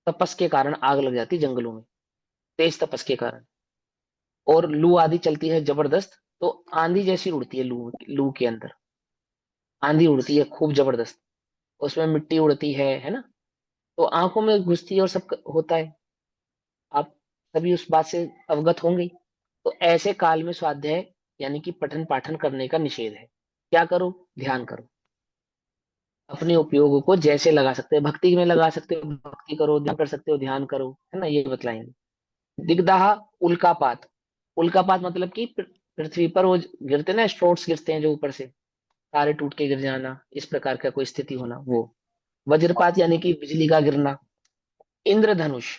A: तपस के कारण आग लग जाती है जंगलों में, तेज तपस के कारण, और लू आदि चलती है जबरदस्त, तो आंधी जैसी उड़ती है लू, लू के अंदर आंधी उड़ती है खूब जबरदस्त, उसमें मिट्टी उड़ती है ना, तो आंखों में घुसती है और सब होता है। आप सभी उस बात से अवगत होंगे। तो ऐसे काल में स्वाध्याय यानी कि पठन पाठन करने का निषेध है। क्या करो, ध्यान करो, अपने उपयोग को जैसे लगा सकते हो, भक्ति में लगा सकते हो भक्ति करो, ध्यान कर सकते हो ध्यान करो, है ना, ये बतलाएंगे। दिगदाह, उल्कापात, उल्कापात मतलब कि पृथ्वी पर वो गिरते ना, स्ट्रोट्स गिरते हैं जो ऊपर से, तारे टूट के गिर जाना, इस प्रकार का कोई स्थिति होना वो। वज्रपात यानी कि बिजली का गिरना। इंद्रधनुष,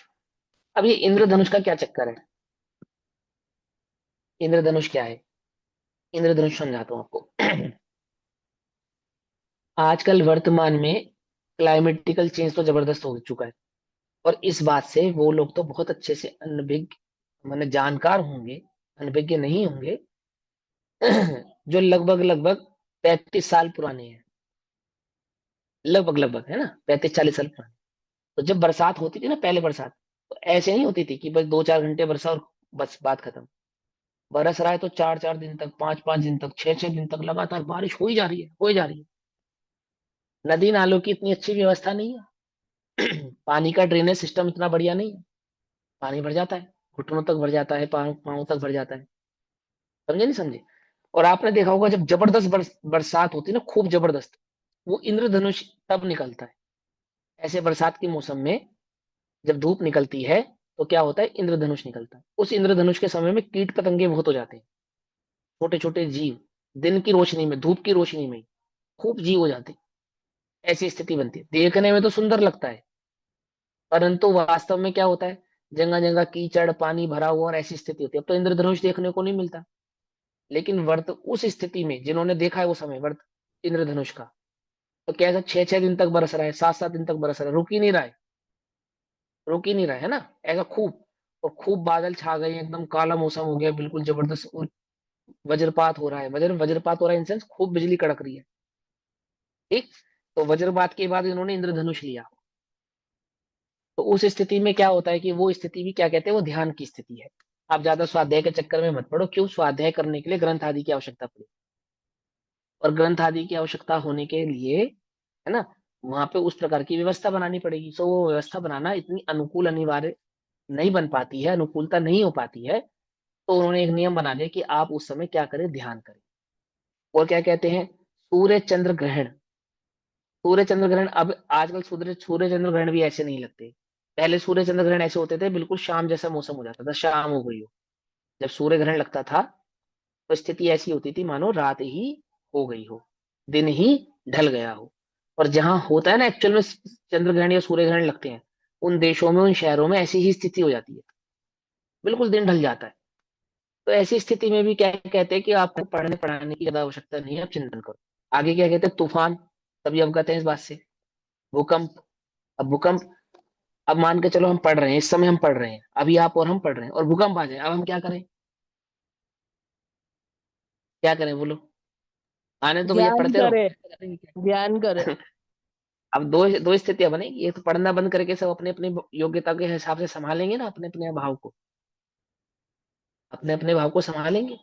A: अब ये इंद्रधनुष का क्या चक्कर है, इंद्रधनुष क्या है, इंद्रधनुष समझाता हूँ आपको। आजकल वर्तमान में क्लाइमेटिकल चेंज तो जबरदस्त हो चुका है, और इस बात से वो लोग तो बहुत अच्छे से अनभिज्ञ, माने जानकार होंगे, अनभिज्ञ नहीं होंगे, जो लगभग लगभग 35 साल पुराने हैं, लगभग लगभग, है ना, 35 40 साल पुराने। तो जब बरसात होती थी ना, पहले बरसात, तो ऐसे नहीं होती थी कि बस 2 4 घंटे बरसा और बस बात खत्म। बरस रहा है तो 4 4 दिन तक, 5 5 दिन तक, 6 6 दिन तक लगातार बारिश हो ही जा रही है, हो ही जा रही है। नदी नालों की इतनी अच्छी व्यवस्था नहीं है। पानी का ड्रेनेज सिस्टम इतना बढ़िया नहीं है। पानी भर जाता है, घुटनों तक भर जाता है, पाँव पाँव तक भर जाता है। समझे नहीं समझे? और आपने देखा होगा जब जबरदस्त बरसात होती है ना, खूब जबरदस्त, वो इंद्रधनुष तब निकलता है। ऐसे बरसात के मौसम में जब धूप निकलती है तो क्या होता है, इंद्रधनुष निकलता है। उस इंद्रधनुष के समय में कीट पतंगे बहुत हो जाते हैं, छोटे छोटे जीव, दिन की रोशनी में, धूप की रोशनी में खूब जीव हो जाते हैं। ऐसी स्थिति बनती है। देखने में तो सुंदर लगता है, परंतु वास्तव में क्या होता है, जगह जगह कीचड़ पानी भरा हुआ और ऐसी स्थिति होती है। अब तो इंद्रधनुष देखने को नहीं मिलता। लेकिन व्रत उस स्थिति में जिन्होंने देखा है वो समय व्रत इंद्रधनुष का, तो कैसा 6 6 दिन तक बरस रहा है, 7 7 दिन तक बरस रहा है, रुक ही नहीं रहा है, रुक ही नहीं रहा है ना, ऐसा खूब। और खूब बादल छा गए, एकदम काला मौसम हो गया बिल्कुल जबरदस्त, और वज्रपात हो रहा है, वज्रपात हो रहा है इन सेंस खूब बिजली कड़क रही है। ठीक। तो वज्रपात के बाद इन्होंने इंद्रधनुष लिया। तो उस स्थिति में क्या होता है कि वो स्थिति भी क्या कहते हैं, वो ध्यान की स्थिति है। आप ज्यादा स्वाध्याय के चक्कर में मत पड़ो। क्यों? स्वाध्याय करने के लिए ग्रंथ आदि की आवश्यकता पड़ी, और ग्रंथ आदि की आवश्यकता होने के लिए, है ना, वहां पे उस प्रकार की व्यवस्था बनानी पड़ेगी। सो वो व्यवस्था बनाना इतनी अनुकूल अनिवार्य नहीं बन पाती है, अनुकूलता नहीं हो पाती है। तो उन्होंने एक नियम बना दिया कि आप उस समय क्या करें, ध्यान करें। और क्या कहते हैं, सूर्य चंद्र ग्रहण। सूर्य चंद्र ग्रहण अब आजकल सूर्य सूर्य चंद्र ग्रहण भी ऐसे नहीं लगते। पहले सूर्य चंद्र ग्रहण ऐसे होते थे, बिल्कुल शाम जैसा मौसम हो जाता था, शाम हो गई हो जब सूर्य ग्रहण लगता था, तो स्थिति ऐसी होती थी मानो रात ही हो गई हो, दिन ही ढल गया हो। और जहां होता है ना एक्चुअल में चंद्र ग्रहण या सूर्य ग्रहण लगते हैं, उन देशों में, उन शहरों में ऐसी ही स्थिति हो जाती है, बिल्कुल दिन ढल जाता है। तो ऐसी स्थिति में भी क्या कहते हैं कि आपको पढ़ने पढ़ाने की ज्यादा आवश्यकता नहीं है, आप चिंतन करो। आगे क्या कहते हैं, तूफान, सभी अवगत हैं इस बात से। भूकंप, अब भूकंप, अब मान के चलो हम पढ़ रहे हैं, इस समय हम पढ़ रहे हैं, अभी आप और हम पढ़ रहे हैं, और भूकंप आ जाए, अब हम क्या करें, क्या करें बोलो? आने तो भैया,
B: ध्यान
A: पढ़ते रहो,
B: करे,
A: ऐसा करेंगे क्या?
B: ध्यान करे।
A: अब दो दो स्थितियां बनेगी, एक तो पढ़ना बंद करके सब अपने अपने योग्यता के हिसाब से संभालेंगे ना, अपने अपने भाव को, अपने अपने भाव को संभालेंगे।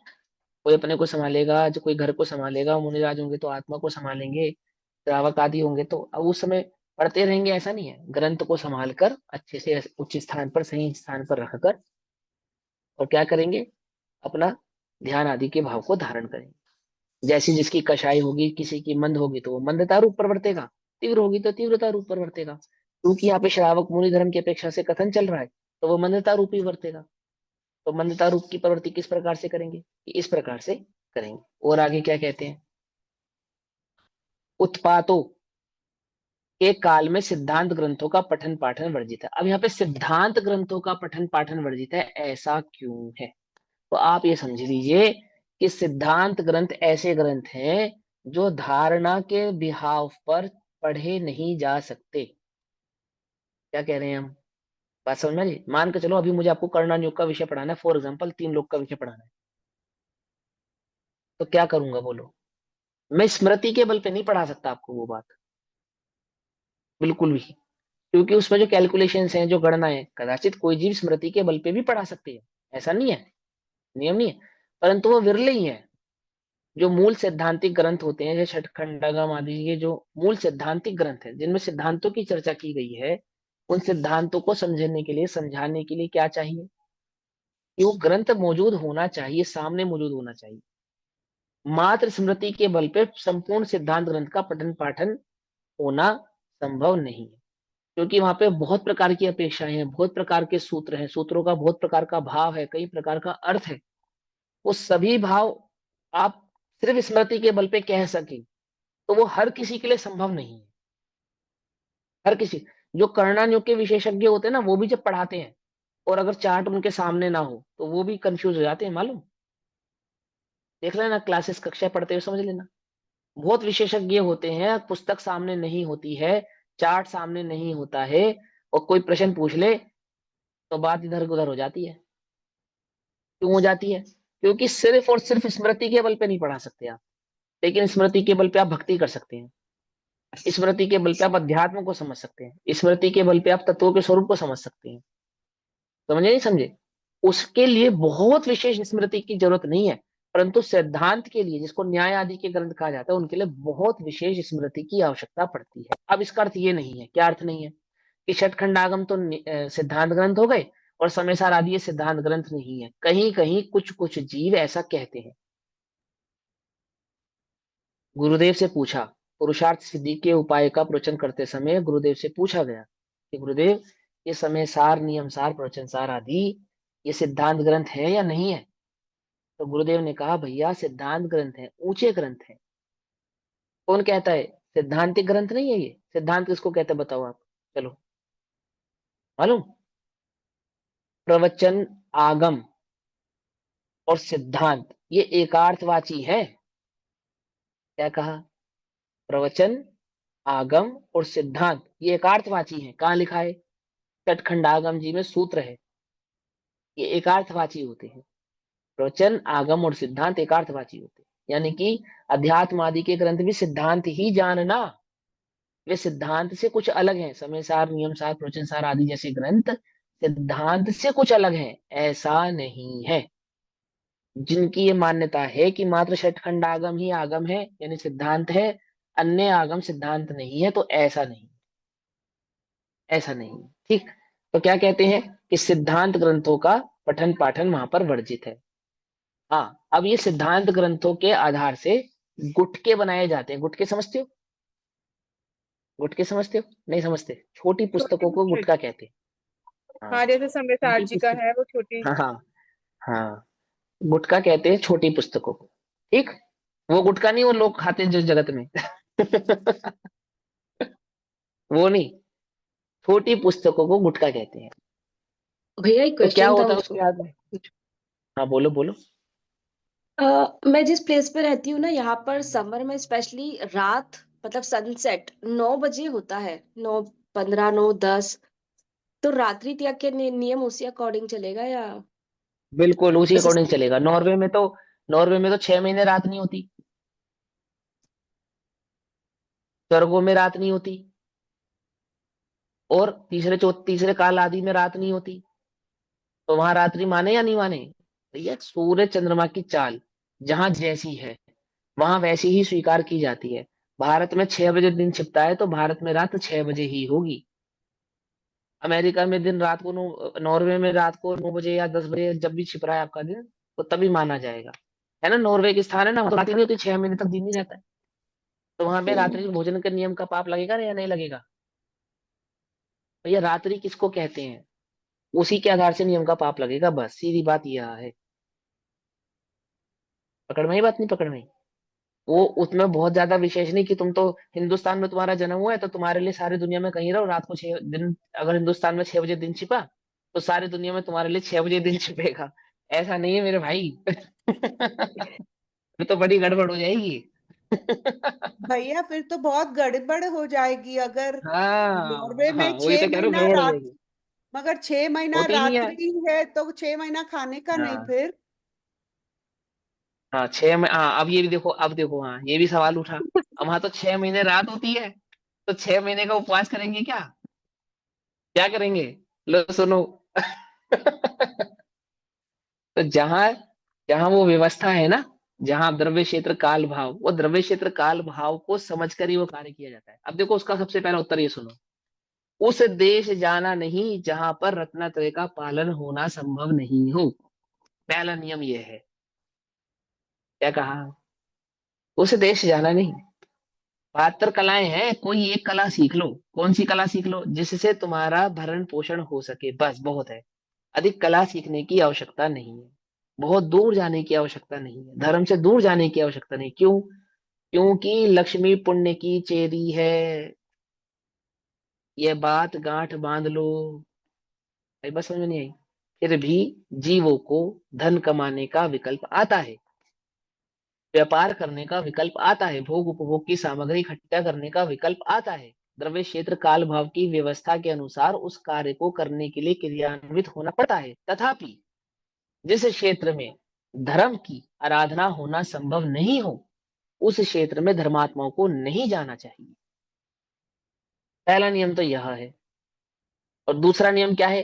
A: कोई अपने को संभालेगा, जो कोई घर को संभालेगा, मुनिराज होंगे तो आत्मा को संभालेंगे, श्रावक आदि होंगे तो अब उस समय पढ़ते रहेंगे, ऐसा नहीं है। ग्रंथ को संभाल कर अच्छे से उच्च स्थान पर, सही स्थान पर रखकर, और क्या करेंगे, अपना ध्यान आदि के भाव को धारण करेंगे। जैसी जिसकी कषाय होगी, किसी की मंद होगी तो वो मंदता रूप पर वर्तेगा, तीव्र होगी तो तीव्रता रूप पर वर्तेगा। क्योंकि यहाँ पे श्रावक मुनि धर्म की अपेक्षा से कथन चल रहा है, तो वो मंदता रूप ही वर्तेगा। तो मंदता रूप की प्रवृत्ति किस प्रकार से करेंगे, कि इस प्रकार से करेंगे। और आगे क्या कहते हैं, उत्पातों के काल में सिद्धांत ग्रंथों का पठन पाठन वर्जित है। अब यहाँ पे सिद्धांत ग्रंथों का पठन पाठन वर्जित है, ऐसा क्यों है? तो आप ये समझ लीजिए कि सिद्धांत ग्रंथ ऐसे ग्रंथ हैं जो धारणा के बिहाव पर पढ़े नहीं जा सकते। क्या कह रहे हैं हम? बात समझ में आ रही? मान के चलो अभी मुझे आपको कर्णन योग का विषय पढ़ाना है, फॉर एग्जाम्पल 3 लोक का विषय पढ़ाना है, तो क्या करूंगा बोलो? मैं स्मृति के बल पे नहीं पढ़ा सकता आपको वो बात, बिल्कुल भी। क्योंकि उसमें जो कैलकुलेशंस हैं, जो गणना है, कदाचित कोई जीव स्मृति के बल पे भी पढ़ा सकते हैं, ऐसा नहीं है, नियम नहीं है, परंतु वो विरले ही है। जो मूल सैद्धांतिक ग्रंथ होते हैं, जैसे छठखंडागम आदि, ये जो मूल सैद्धांतिक ग्रंथ है जिनमें सिद्धांतों की चर्चा की गई है, उन सिद्धांतों को समझने के लिए, समझाने के लिए क्या चाहिए, कि वो ग्रंथ मौजूद होना चाहिए, सामने मौजूद होना चाहिए। मात्र स्मृति के बल पे संपूर्ण सिद्धांत ग्रंथ का पठन पाठन होना संभव नहीं है। क्योंकि वहां पे बहुत प्रकार की अपेक्षाएं हैं, बहुत प्रकार के सूत्र हैं, सूत्रों का बहुत प्रकार का भाव है, कई प्रकार का अर्थ है। वो सभी भाव आप सिर्फ स्मृति के बल पे कह सके, तो वो हर किसी के लिए संभव नहीं है। हर किसी, जो कर्णन के विशेषज्ञ होते हैं ना, वो भी जब पढ़ाते हैं और अगर चार्ट उनके सामने ना हो तो वो भी कंफ्यूज हो जाते हैं, मालूम? देख लेना, क्लासेस कक्षा पढ़ते हुए समझ लेना। बहुत विशेषज्ञ होते हैं, पुस्तक सामने नहीं होती है, चार्ट सामने नहीं होता है, और कोई प्रश्न पूछ ले तो बात इधर उधर हो जाती है। क्यों हो जाती है? क्योंकि सिर्फ और सिर्फ स्मृति के बल पे नहीं पढ़ा सकते आप। लेकिन स्मृति के बल पे आप भक्ति कर सकते हैं, स्मृति के बल पे आप अध्यात्म को समझ सकते हैं, स्मृति के बल पे आप तत्वों के स्वरूप को समझ सकते हैं। समझे नहीं समझे? उसके लिए बहुत विशेष स्मृति की जरूरत नहीं है। परंतु सिद्धांत के लिए, जिसको न्याय आदि के ग्रंथ कहा जाता है, उनके लिए बहुत विशेष स्मृति की आवश्यकता पड़ती है। अब इसका अर्थ ये नहीं है, क्या अर्थ नहीं है, कि षटखंडागम तो सिद्धांत ग्रंथ हो गए और समय सार आदि ये सिद्धांत ग्रंथ नहीं है। कहीं कहीं कुछ कुछ जीव ऐसा कहते हैं। गुरुदेव से पूछा, पुरुषार्थ सिद्धि के उपाय का प्रवचन करते समय गुरुदेव से पूछा गया कि गुरुदेव, ये समय सार, नियम सार, प्रवचन सार आदि ये सिद्धांत ग्रंथ है या नहीं है? तो गुरुदेव ने कहा, भैया सिद्धांत ग्रंथ है, ऊंचे ग्रंथ है। कौन कहता है सिद्धांतिक ग्रंथ नहीं है? ये सिद्धांत किसको कहते हैं बताओ आप, चलो मालूम? प्रवचन, आगम और सिद्धांत ये एकार्थवाची है। क्या कहा? प्रवचन, आगम और सिद्धांत ये एकार्थवाची है। कहाँ लिखा है? तटखंडागम जी में सूत्र है। ये एकार्थवाची होते हैं। प्रवचन, आगम और सिद्धांत एकार्थवाची होते हैं, यानी कि अध्यात्म आदि के ग्रंथ भी सिद्धांत ही जानना, वे सिद्धांत से कुछ अलग हैं। समय सार, नियम सार, प्रवचन सार आदि जैसे ग्रंथ सिद्धांत से कुछ अलग हैं, ऐसा नहीं है। जिनकी ये मान्यता है कि मात्र षटखंड आगम ही आगम है, यानी सिद्धांत है, अन्य आगम सिद्धांत नहीं है, तो ऐसा नहीं, ऐसा नहीं। ठीक। तो क्या कहते हैं कि सिद्धांत ग्रंथों का पठन पाठन वहां पर वर्जित है। हाँ, अब ये सिद्धांत ग्रंथों के आधार से गुटके बनाए जाते हैं। गुटके समझते हो? गुटके समझते हो? नहीं समझते? छोटी
B: छोटे
A: पुस्तकों को
B: छोटे।
A: गुटका कहते हैं। हाँ,
B: हाँ, जैसे सम्यसार
A: छोटी
B: जी का
A: पुस्तक,
B: है वो छोटी।
A: हाँ हाँ हाँ, गुटखा कहते हैं छोटी पुस्तकों को। ठीक। वो गुटखा नहीं वो लोग खाते हैं जिस जगत में वो नहीं, छोटी पुस्तकों को गुटखा कहते हैं।
C: भैया एक
A: तो क्या
C: क्वेश्चन था
A: होता है
C: मुझको।
A: उसके बाद में? हाँ बोलो बोलो।
C: मैं जिस प्लेस पे रहती हूँ ना, यहाँ पर समर में स्पेशली रात मतलब सनसेट 9 बजे होता है, 9:15, 9:10। तो रात्रि त्याग के नियम उसी अकॉर्डिंग चलेगा या
A: बिल्कुल उसी
C: जैसे?
A: अकॉर्डिंग चलेगा। नॉर्वे में तो 6 महीने रात नहीं होती, स्वर्गों में रात नहीं होती, और तीसरे काल आदि में रात नहीं होती। तो वहां रात्रि माने या नहीं माने? भैया सूर्य चंद्रमा की चाल जहां जैसी है वहां वैसी ही स्वीकार की जाती है। भारत में 6 बजे दिन छिपता है तो भारत में रात 6 बजे ही होगी। अमेरिका में दिन रात को नॉर्वे में रात को 9 बजे या 10 बजे जब भी छिप रहा है आपका दिन, तो तभी माना जाएगा। है ना, नॉर्वे के स्थान है ना, वहाँ तो रात ही नहीं होती, 6 महीने तक दिन ही रहता है। तो वहां पे
C: हम्म।
A: रात्रि भोजन के नियम का पाप लगेगा ना या नहीं लगेगा? भैया रात्रि किसको कहते हैं, उसी के आधार से नियम का पाप लगेगा, बस सीधी बात यह है। पकड़ में ही बात, नहीं पकड़ में ही? वो उसमें बहुत ज्यादा विशेष नहीं कि तुम तो हिंदुस्तान में तुम्हारा जन्म हुआ है तो तुम्हारे लिए सारी दुनिया में कहीं रहो, रात को 6 दिन, अगर हिंदुस्तान में 6 बजे दिन छिपा तो सारी दुनिया में तुम्हारे लिए 6 बजे दिन छिपेगा। ऐसा नहीं है मेरे भाई फिर तो बड़ी गड़बड़ हो जाएगी
B: भैया फिर तो बहुत गड़बड़ हो जाएगी अगर नॉर्वे
A: हाँ हाँ,
B: में
A: वही
B: छह
A: तो कह रहा हूँ,
B: महीना
A: गड़बड़ हो
B: रात,
A: जाएगी।
B: मगर 6 महीना
A: होती ही नहीं है।
B: रात्रि है तो 6 महीना खाने का नहीं
A: हाँ
B: फिर?
A: हाँ, हाँ, अब ये भी देखो, अब देखो, हाँ ये भी सवाल उठा। अब वहां तो 6 महीने रात होती है, तो 6 महीने का उपवास करेंगे क्या? क्या करेंगे? लो सुनो तो जहां जहां वो व्यवस्था है ना, जहां द्रव्य क्षेत्र काल भाव, वो द्रव्य क्षेत्र काल भाव को समझकर ही वो कार्य किया जाता है। अब देखो उसका सबसे पहला उत्तर ये सुनो। उस देश जाना नहीं जहां पर रत्नत्रय का पालन होना संभव नहीं हो। पहला नियम ये है। क्या कहा? उस देश जाना नहीं। 72 कलाएं हैं, कोई एक कला सीख लो। कौन सी कला सीख लो? जिससे तुम्हारा भरण पोषण हो सके, बस बहुत है। अधिक कला सीखने की आवश्यकता नहीं है। बहुत दूर जाने की आवश्यकता नहीं है, धर्म से दूर जाने की आवश्यकता नहीं। क्यों? क्योंकि लक्ष्मी पुण्य की चेरी है। यह बात गांठ बांध लो। भाई बस समझ में नहीं आई? फिर भी जीवों को धन कमाने का विकल्प आता है, व्यापार करने का विकल्प आता है, भोग उपभोग की सामग्री इकट्ठा करने का विकल्प आता है। द्रव्य क्षेत्र काल भाव की व्यवस्था के अनुसार उस कार्य को करने के लिए क्रियान्वित होना पड़ता है। तथापि जिस क्षेत्र में धर्म की आराधना होना संभव नहीं हो, उस क्षेत्र में धर्मात्माओं को नहीं जाना चाहिए। पहला नियम तो यह है। और दूसरा नियम क्या है?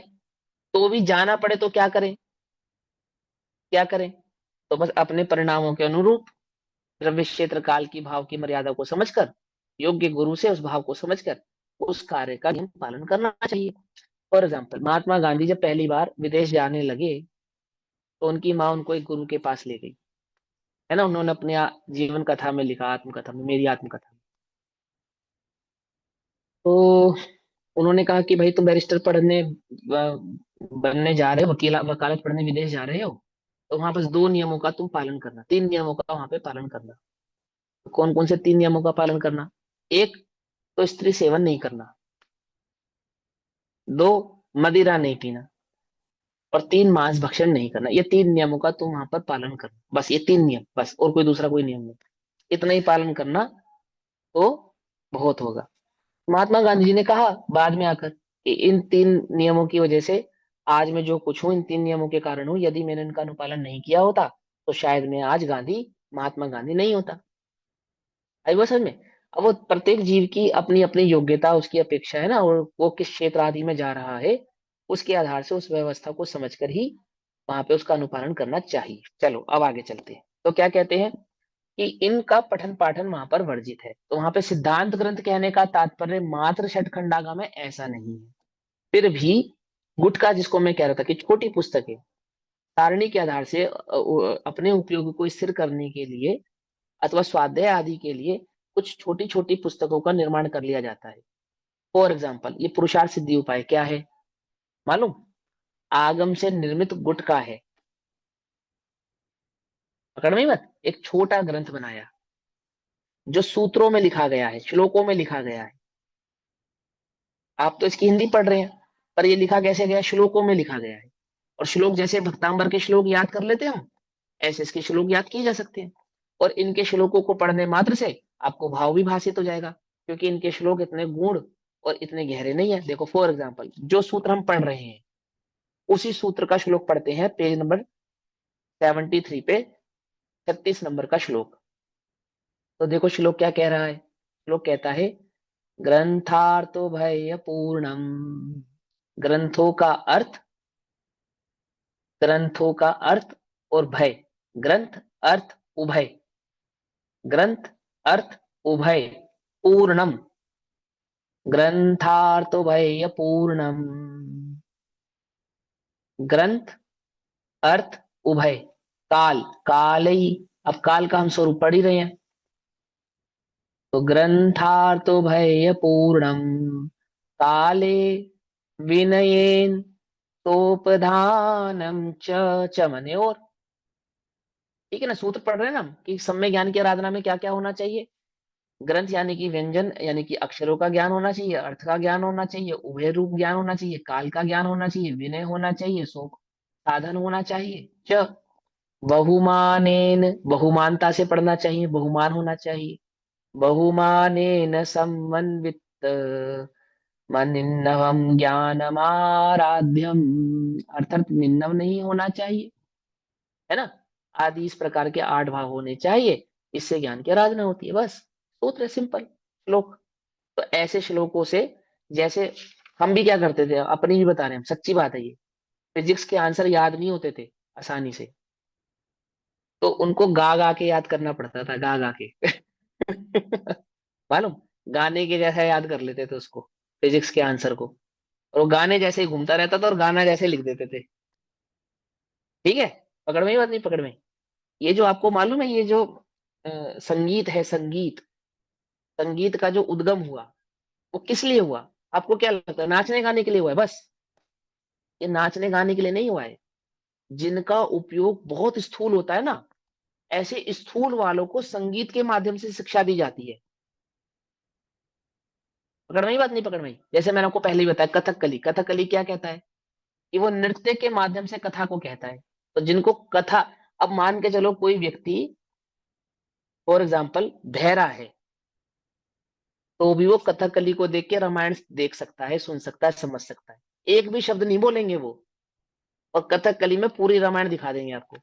A: तो भी जाना पड़े तो क्या करें? क्या करें? तो बस अपने परिणामों के अनुरूप द्रव्य क्षेत्र काल की भाव की मर्यादा को समझकर, योग्य गुरु से उस भाव को समझकर उस कार्य का नियम पालन करना चाहिए। फॉर एग्जाम्पल, महात्मा गांधी जब पहली बार विदेश जाने लगे तो उनकी माँ उनको एक गुरु के पास ले गई, है ना। उन्होंने अपने जीवन कथा में लिखा, आत्मकथा में, मेरी आत्मकथा में। तो उन्होंने कहा कि भाई तुम बैरिस्टर पढ़ने बनने जा रहे हो, वकालत पढ़ने विदेश जा रहे हो, तो वहां बस दो नियमों का तुम पालन करना, तीन नियमों का वहां पे पालन करना। तो कौन कौन से तीन नियमों का पालन करना? एक, तो स्त्री सेवन नहीं करना। दो, मदिरा नहीं पीना। और तीन, मांस भक्षण नहीं करना। ये तीन नियमों का तुम वहां पर पालन करना, बस ये तीन नियम, बस, और कोई दूसरा कोई नियम नहीं। इतना ही पालन करना तो बहुत होगा। महात्मा गांधी जी ने कहा बाद में आकर कि इन तीन नियमों की वजह से आज मैं जो कुछ हूं इन तीन नियमों के कारण हूं, यदि मैंने इनका अनुपालन नहीं किया होता तो शायद मैं आज गांधी, महात्मा गांधी नहीं होता। आई वो समझ में? अब वो प्रत्येक जीव की अपनी अपनी योग्यता, उसकी अपेक्षा है ना, और वो किस क्षेत्र आदि में जा रहा है, उसके आधार से उस व्यवस्था को समझकर ही वहां पे उसका अनुपालन करना चाहिए। चलो अब आगे चलते हैं। तो क्या कहते हैं कि इनका पठन पाठन वहां पर वर्जित है। तो वहां पे सिद्धांत ग्रंथ कहने का तात्पर्य मात्र छठखंडागा में ऐसा नहीं है। फिर भी गुटका, जिसको मैं कह रहा था कि छोटी पुस्तकें सारणी के आधार से अपने उपयोग को स्थिर करने के लिए अथवा स्वाध्याय आदि के लिए कुछ छोटी छोटी पुस्तकों का निर्माण कर लिया जाता है। फॉर एग्जाम्पल, ये पुरुषार्थ सिद्धि उपाय क्या है मालूम? आगम से निर्मित गुटका है। पकड़ में मत, एक छोटा ग्रंथ बनाया जो सूत्रों में लिखा गया है, श्लोकों में लिखा गया है। आप तो इसकी हिंदी पढ़ रहे हैं, पर ये लिखा कैसे गया? श्लोकों में लिखा गया है। और श्लोक जैसे भक्तांबर के श्लोक याद कर लेते हैं हम, ऐसे इसके श्लोक याद किए जा सकते हैं। और इनके श्लोकों को पढ़ने मात्र से आपको भाव भी भाषित हो जाएगा, क्योंकि इनके श्लोक इतने गूढ़ और इतने गहरे नहीं है। देखो फॉर एग्जाम्पल, जो सूत्र हम पढ़ रहे हैं उसी सूत्र का श्लोक पढ़ते हैं, पेज नंबर 73 पे 36 नंबर का श्लोक। तो देखो श्लोक क्या कह रहा है। श्लोक कहता है, ग्रंथार्थो भय पूर्णम। ग्रंथों का अर्थ, ग्रंथों का अर्थ और भय, ग्रंथ अर्थ उभय, ग्रंथ अर्थ उभय पूर्णम, ग्रंथार्थो भय पूर्णम। ग्रंथ अर्थ उभय, काल, काल ही, अब काल का हम स्वरूप पढ़ ही रहे हैं। तो ग्रंथार्थो भय पूर्णम काले विनयेन तोपधानम च मने। और ठीक है ना, सूत्र पढ़ रहे हैं ना हम कि सम्यक ज्ञान की आराधना में क्या क्या होना चाहिए। ग्रंथ यानी कि व्यंजन, यानी कि अक्षरों का ज्ञान होना चाहिए, अर्थ का ज्ञान होना चाहिए, उभय रूप ज्ञान होना चाहिए, काल का ज्ञान होना चाहिए, विनय होना चाहिए, शोक साधन होना चाहिए, च बहुमानेन, बहुमानता से पढ़ना चाहिए, बहुमान होना चाहिए, बहुमानेन समन्वित मनिन्नवम ज्ञानमाराध्यम, अर्थात निन्नव नहीं होना चाहिए, है ना। आदि इस प्रकार के 8 भाव होने चाहिए, इससे ज्ञान की आराधना होती है। बस सूत्र सिंपल श्लोक। तो ऐसे श्लोकों से, जैसे हम भी क्या करते थे, अपनी ही बता रहे हैं हम, सच्ची बात है ये, फिजिक्स के आंसर याद नहीं होते थे आसानी से, तो उनको गा गा के याद करना पड़ता था, गा गा के मालूम, गाने के जैसा याद कर लेते थे उसको, फिजिक्स के आंसर को। और वो गाने जैसे ही घूमता रहता था और गाना जैसे लिख देते थे। ठीक है, पकड़ में ही बात नहीं, पकड़ में। ये जो आपको मालूम है, ये जो संगीत है, संगीत, संगीत का जो उद्गम हुआ वो किस लिए हुआ? आपको क्या लगता है? नाचने गाने के लिए हुआ है बस? ये नाचने गाने के लिए नहीं हुआ है। जिनका उपयोग बहुत स्थूल होता है ना, ऐसे स्थूल वालों को संगीत के माध्यम से शिक्षा दी जाती है। पकड़ में ही बात नहीं, पकड़ में ही। जैसे मैंने आपको पहले ही बताया, कथकली, कथकली क्या कहता है कि वो नृत्य के माध्यम से कथा को कहता है। तो जिनको कथा, अब मान के चलो कोई व्यक्ति फॉर एग्जाम्पल बहरा है, तो भी वो कथकली को देख के रामायण देख सकता है, सुन सकता है, समझ सकता है। एक भी शब्द नहीं बोलेंगे वो, और कथकली में पूरी रामायण दिखा देंगे आपको।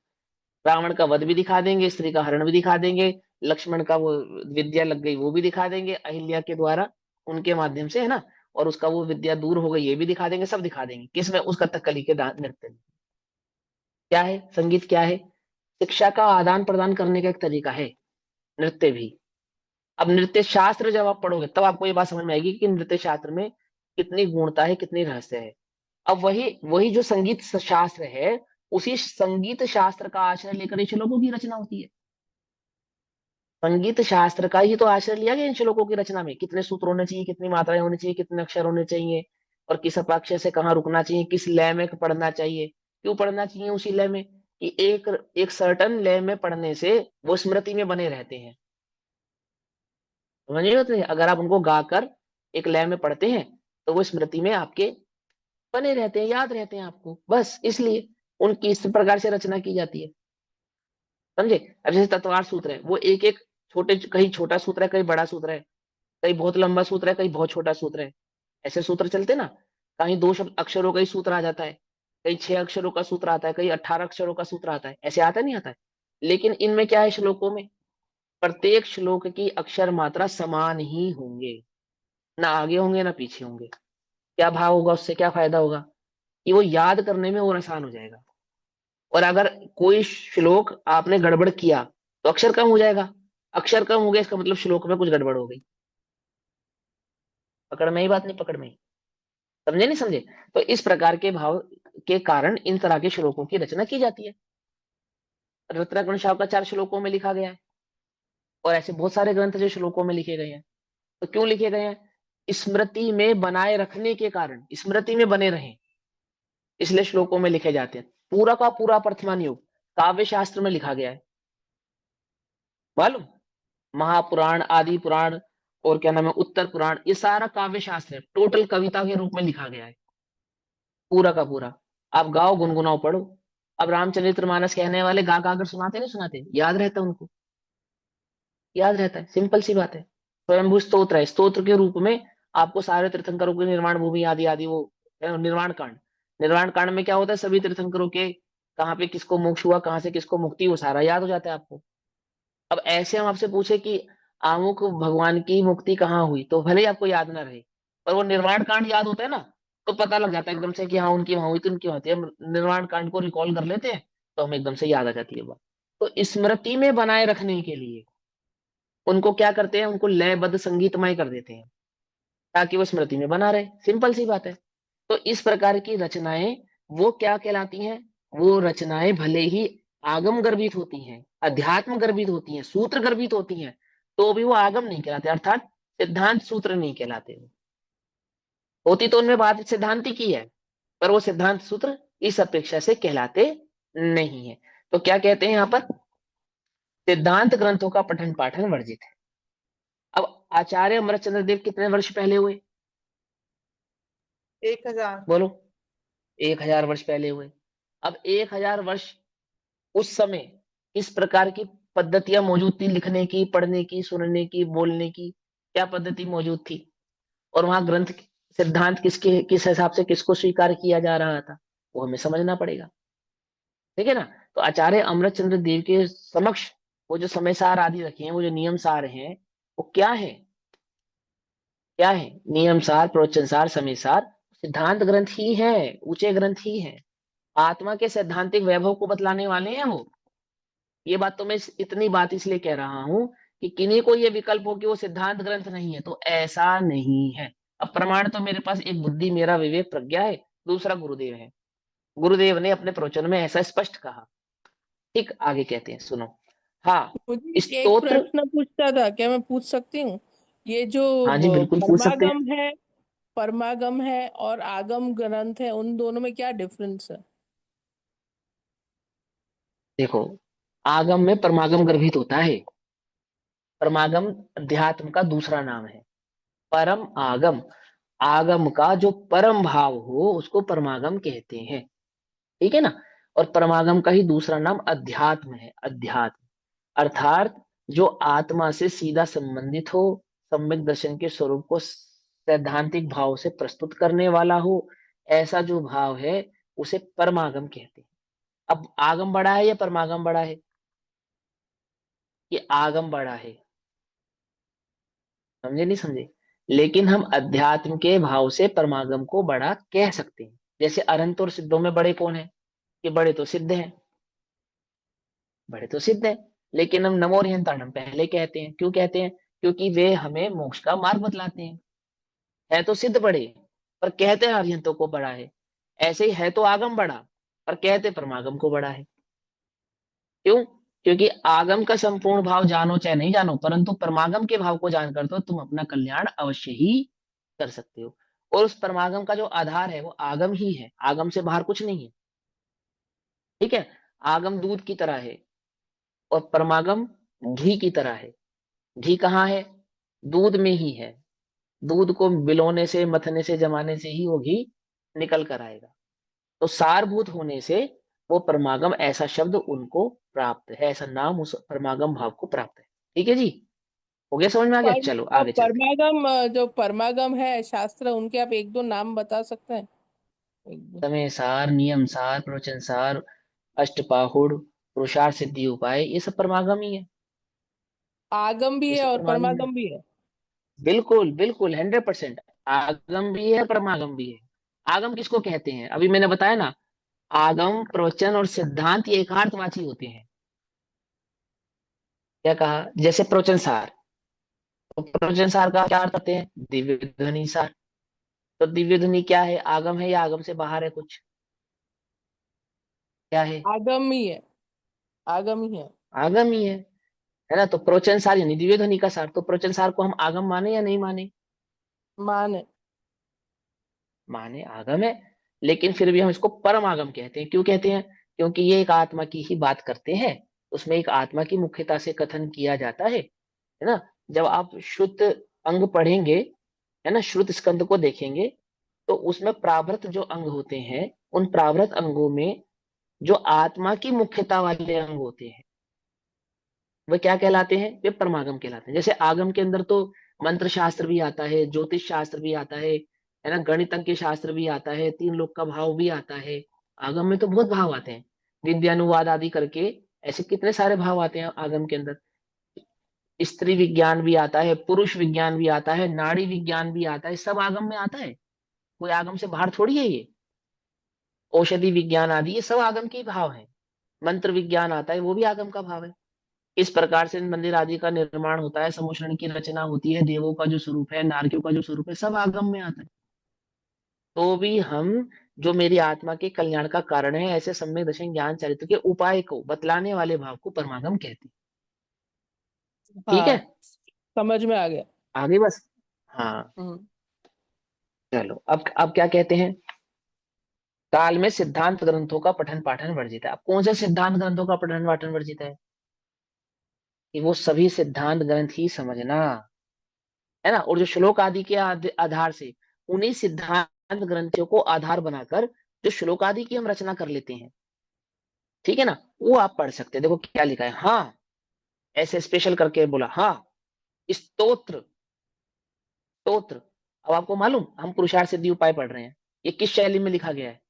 A: रावण का वध भी दिखा देंगे, स्त्री का हरण भी दिखा देंगे, लक्ष्मण का वो विद्या लग गई वो भी दिखा देंगे अहिल्या के द्वारा, उनके माध्यम से, है ना। और उसका वो विद्या दूर हो गई ये भी दिखा देंगे, सब दिखा देंगे। किसमें? उस कथकली के नृत्य में। क्या है संगीत? क्या है? शिक्षा का आदान प्रदान करने का एक तरीका है नृत्य भी। अब नृत्य शास्त्र जब आप पढ़ोगे तब आपको ये बात समझ में आएगी कि नृत्य शास्त्र में कितनी गुणता है, कितनी रहस्य है। अब वही वही जो संगीत शास्त्र है, उसी संगीत शास्त्र का आश्रय लेकर इन श्लोकों की रचना होती है। संगीत शास्त्र का ही तो आश्रय लिया गया इन श्लोकों की रचना में। कितने सूत्र होने चाहिए, कितनी मात्राएं होनी चाहिए, कितने अक्षर होने चाहिए, और किस अक्षर से कहाँ रुकना चाहिए, किस लय में पढ़ना चाहिए, क्यों पढ़ना चाहिए उसी लय में, कि एक एक सर्टन लय में पढ़ने से वो स्मृति में बने रहते हैं। समझ रहे होते हैं? अगर आप उनको गाकर एक लय में पढ़ते हैं तो वो स्मृति में आपके बने रहते हैं, याद रहते हैं आपको, बस इसलिए उनकी इस प्रकार से रचना की जाती है। समझे? अब जैसे तत्वार सूत्र है, वो एक एक छोटे, कहीं छोटा सूत्र है, कहीं बड़ा सूत्र है, कहीं बहुत लंबा सूत्र है, कहीं बहुत छोटा सूत्र है। ऐसे सूत्र चलते ना, कहीं दो शब्द अक्षरों का ही सूत्र आ जाता है, कहीं 6 अक्षरों का सूत्र आता है, कहीं 18 अक्षरों का सूत्र आता है, ऐसे आता नहीं आता है। लेकिन इनमें क्या है, श्लोकों में प्रत्येक श्लोक की अक्षर मात्रा समान ही होंगे, ना आगे होंगे ना पीछे होंगे। क्या भाव होगा उससे, क्या फायदा होगा, कि वो याद करने में और आसान हो जाएगा। और अगर कोई श्लोक आपने गड़बड़ किया तो अक्षर कम हो जाएगा, अक्षर कम हो गया इसका मतलब श्लोक में कुछ गड़बड़ हो गई। पकड़ में ही बात, नहीं पकड़ में ही? समझे नहीं समझे? तो इस प्रकार के भाव के कारण इन तरह के श्लोकों की रचना की जाती है। रत्नाकरण शावकाचार्य श्लोकों में लिखा गया है, और ऐसे बहुत सारे ग्रंथ जो श्लोकों में लिखे गए हैं। तो क्यों लिखे गए हैं? स्मृति में बनाए रखने के कारण, स्मृति में बने रहें, इसलिए श्लोकों में लिखे जाते हैं। पूरा का पूरा वर्तमान युग काव्य शास्त्र में लिखा गया है, मालूम? महापुराण, आदि पुराण, और क्या नाम है, उत्तर पुराण, ये सारा काव्य शास्त्र है, टोटल कविता के रूप में लिखा गया है, पूरा का पूरा। आप गाओ, गुनगुनाओ, पढ़ो। अब रामचरितमानस कहने वाले गा गा कर सुनाते, नहीं सुनाते? याद रहता है उनको, याद रहता है, सिंपल सी बात है। स्वयंभू स्तोत्र है, स्तोत्र के रूप में आपको सारे तीर्थंकरों की निर्माण भूमि आदि आदि, वो निर्माण कांड, निर्माण कांड में क्या होता है, सभी तीर्थंकरों के कहाँ पे किसको मोक्ष हुआ, कहाँ से किसको मुक्ति, वो सारा याद हो जाता है आपको। अब ऐसे हम आपसे पूछे कि आमुक भगवान की मुक्ति कहाँ हुई, तो भले ही आपको याद ना रहे, पर वो निर्माण कांड याद होता है ना, तो पता लग जाता है एकदम से कि हाँ उनकी वहां हुई, तो उनकी वहां थी। हम निर्माण कांड को रिकॉल कर लेते हैं तो हमें एकदम से याद आ जाती है बात। तो स्मृति में बनाए रखने के लिए उनको क्या करते हैं, उनको लयबद्ध संगीतमय कर देते हैं, ताकि वो स्मृति में बना रहे। सिंपल सी बात है। तो इस प्रकार की रचनाएं वो क्या कहलाती हैं? वो रचनाएं भले ही आगम गर्भित होती हैं, अध्यात्म गर्भित होती हैं, सूत्र गर्भित होती हैं, तो भी वो आगम नहीं कहलाते, अर्थात सिद्धांत सूत्र नहीं कहलाते। होती तो उनमें बात सिद्धांति की है, पर वो सिद्धांत सूत्र इस अपेक्षा से कहलाते नहीं है। तो क्या कहते हैं यहाँ पर? सिद्धांत ग्रंथों का पठन पाठन वर्जित है। अब आचार्य अमरचंद्र देव कितने वर्ष पहले हुए?
B: 1000।
A: बोलो। 1000 वर्ष पहले हुए। अब 1000 वर्ष उस समय इस प्रकार की पद्धतियां मौजूद थी, लिखने की, पढ़ने की, सुनने की, बोलने की, क्या पद्धति मौजूद थी? और वहां ग्रंथ सिद्धांत किसके, किस हिसाब से किसको स्वीकार किया जा रहा था, वो हमें समझना पड़ेगा। ठीक है ना? तो आचार्य अमृतचंद्र देव के समक्ष वो जो समय सार आदि रखे हैं, वो जो नियम सार हैं, वो क्या है? क्या है? नियम सार, प्रवचन सार, समय सार, सिद्धांत ग्रंथ ही है, ऊंचे ग्रंथ ही है। आत्मा के सैद्धांतिक वैभव को बतलाने वाले हैं वो। ये बात तो मैं इतनी बात इसलिए कह रहा हूं कि किन्हीं को ये विकल्प हो कि वो सिद्धांत ग्रंथ नहीं है, तो ऐसा नहीं है। अब प्रमाण तो मेरे पास एक बुद्धि, मेरा विवेक, प्रज्ञा है, दूसरा गुरुदेव है। गुरुदेव ने अपने प्रवचन में ऐसा स्पष्ट कहा। ठीक, आगे कहते हैं, सुनो। हाँ,
D: मुझे एक
A: स्तोत्र।
D: प्रश्न पूछता था, क्या मैं पूछ सकती हूँ? ये जो
A: हाँ जी, बिल्कुल पूछ सकते हैं।
D: परमागम है और आगम ग्रंथ है, उन दोनों में क्या डिफरेंस है?
A: देखो, आगम में परमागम गर्भित होता है। परमागम अध्यात्म का दूसरा नाम है। परम आगम, आगम का जो परम भाव हो उसको परमागम कहते हैं। ठीक है ना? और परमागम का ही दूसरा नाम अध्यात्म है। अध्यात्म अर्थात जो आत्मा से सीधा संबंधित हो, सम्यक दर्शन के स्वरूप को सैद्धांतिक भाव से प्रस्तुत करने वाला हो, ऐसा जो भाव है उसे परमागम कहते हैं। अब आगम बड़ा है या परमागम बड़ा है? ये आगम बड़ा है। समझे नहीं समझे? लेकिन हम अध्यात्म के भाव से परमागम को बड़ा कह सकते हैं। जैसे अनंत और सिद्धों में बड़े कौन है? ये बड़े तो सिद्ध हैं। बड़े तो सिद्ध है, लेकिन हम नमो हम पहले कहते हैं। क्यों कहते हैं? क्योंकि वे हमें मोक्ष का मार्ग बतलाते हैं। है तो सिद्ध बड़े, पर कहते हैं अर्यंतों को बड़ा है। ऐसे ही है तो आगम बड़ा, पर कहते परमागम को बड़ा है। क्यों? क्योंकि आगम का संपूर्ण भाव जानो चाहे नहीं जानो, परंतु परमागम के भाव को जानकर तो तुम अपना कल्याण अवश्य ही कर सकते हो। और उस परमागम का जो आधार है वो आगम ही है, आगम से बाहर कुछ नहीं है। ठीक है? आगम दूध की तरह है और परमागम घी की तरह है। घी कहाँ है? दूध में ही है। दूध को बिलोने से, मथने से, जमाने से ही वो घी निकल कर आएगा। तो सारभूत होने से वो परमागम ऐसा शब्द उनको प्राप्त है, ऐसा नाम उस परमागम भाव को प्राप्त है। ठीक है जी? हो गया, समझ में आ गया? चलो आगे चलते
D: जो परमागम है शास्त्र, उनके आप एक दो नाम बता सकते हैं? एक दो।
A: हैं। समय सार, नियम सार, प्रवचन सार, अष्टपाहुड़, पुरुषार्थ सिद्धि उपाय, ये सब परमागम ही है।
D: आगम भी
A: ये
D: है
A: सब
D: और
A: परमागम है।
D: परमागम भी है।
A: बिल्कुल बिल्कुल 100%। आगम भी है, परमागम भी है। आगम किसको कहते हैं? अभी मैंने बताया ना, आगम, प्रवचन और सिद्धांत ये एकार्थवाची होते हैं। क्या कहा? जैसे प्रवचन सार, तो प्रवचन सार का क्या अर्थ होते हैं? दिव्य ध्वनि सार। तो दिव्य ध्वनि क्या है? आगम है या आगम से बाहर है कुछ? क्या है?
D: आगम ही है। आगम ही है।
A: आगम ही है ना? तो प्रवचन सार यानी दिव्य ध्वनि का सार। तो प्रवचन सार को हम आगम माने या नहीं माने?
D: मान है।
A: माने, आगम है। लेकिन फिर भी हम इसको परम आगम कहते हैं। क्यों कहते हैं? क्योंकि ये एक आत्मा की ही बात करते हैं। उसमें एक आत्मा की मुख्यता से कथन किया जाता है ना? जब आप शुद्ध अंग पढ़ेंगे, है ना, श्रुत स्कंद को देखेंगे, तो उसमें प्रावृत जो अंग होते हैं, उन प्रावृत अंगों में जो आत्मा की मुख्यता वाले अंग होते हैं, वे क्या कहलाते हैं? वे परमागम कहलाते हैं। जैसे आगम के अंदर तो मंत्र शास्त्र भी आता है, ज्योतिष शास्त्र भी आता है ना, गणितज्ञ शास्त्र भी आता है, तीन लोक का भाव भी आता है। आगम में तो बहुत भाव आते हैं, विद्यानुवाद आदि करके। ऐसे कितने सारे भाव आते हैं आगम के अंदर। स्त्री विज्ञान भी आता है, पुरुष विज्ञान भी आता है, नाड़ी विज्ञान भी आता है, सब आगम में आता है। कोई आगम से बाहर थोड़ी है ये। औषधि विज्ञान आदि ये सब आगम के ही भाव है। मंत्र विज्ञान आता है, वो भी आगम का भाव है। इस प्रकार से मंदिर आदि का निर्माण होता है, समुष्रण की रचना होती है, देवों का जो स्वरूप है, नारकियों का जो स्वरूप है, सब आगम में आता है। तो भी हम, जो मेरी आत्मा के कल्याण का कारण है, ऐसे सम्यक दर्शन ज्ञान चरित्र के उपाय को बतलाने वाले भाव को परमागम कहते हैं। ठीक है?
D: हाँ, समझ में आ गया।
A: आगे बस। हाँ,
D: हम्म।
A: चलो अब क्या कहते हैं? काल में सिद्धांत ग्रंथों का पठन पाठन वर्जित है। अब कौन से सिद्धांत ग्रंथों का पठन पाठन वर्जित है? कि वो सभी सिद्धांत ग्रंथ ही समझना, है ना। और जो श्लोक आदि के आधार से, उन्हीं सिद्धांत ग्रंथों को आधार बनाकर जो श्लोक आदि की हम रचना कर लेते हैं, ठीक है ना, वो आप पढ़ सकते हैं। देखो क्या लिखा है, हाँ, ऐसे स्पेशल करके बोला, हाँ, स्तोत्र। स्तोत्र। अब आपको मालूम, हम पुरुषार्थ सिद्धि उपाय पढ़ रहे हैं, ये किस शैली में लिखा गया है?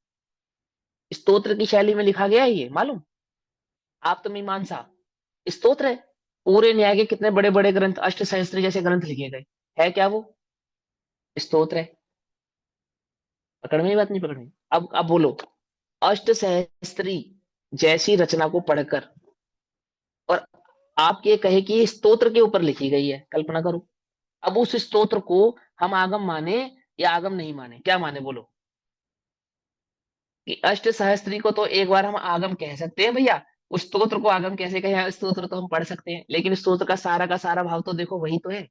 A: स्तोत्र की शैली में लिखा गया है, ये मालूम? आप तो मीमांसा स्तोत्र है। पूरे न्याय के कितने बड़े बड़े ग्रंथ, अष्ट सहस्त्री जैसे ग्रंथ लिखे गए, है क्या वो? स्तोत्र है। पकड़ में ही बात नहीं पकड़ में? अब बोलो, अष्ट सहस्त्री जैसी रचना को पढ़कर और आप ये कहे कि ये स्तोत्र के ऊपर लिखी गई है, कल्पना करो। अब उस स्तोत्र को हम आगम माने या आगम नहीं माने? क्या माने बोलो? कि अष्ट सहस्त्री को तो एक बार हम आगम कह सकते हैं भैया, उस स्तोत्र को आगम कैसे कहें? स्तोत्र तो हम पढ़ सकते हैं, लेकिन स्तोत्र का सारा भाव तो देखो वही तो है।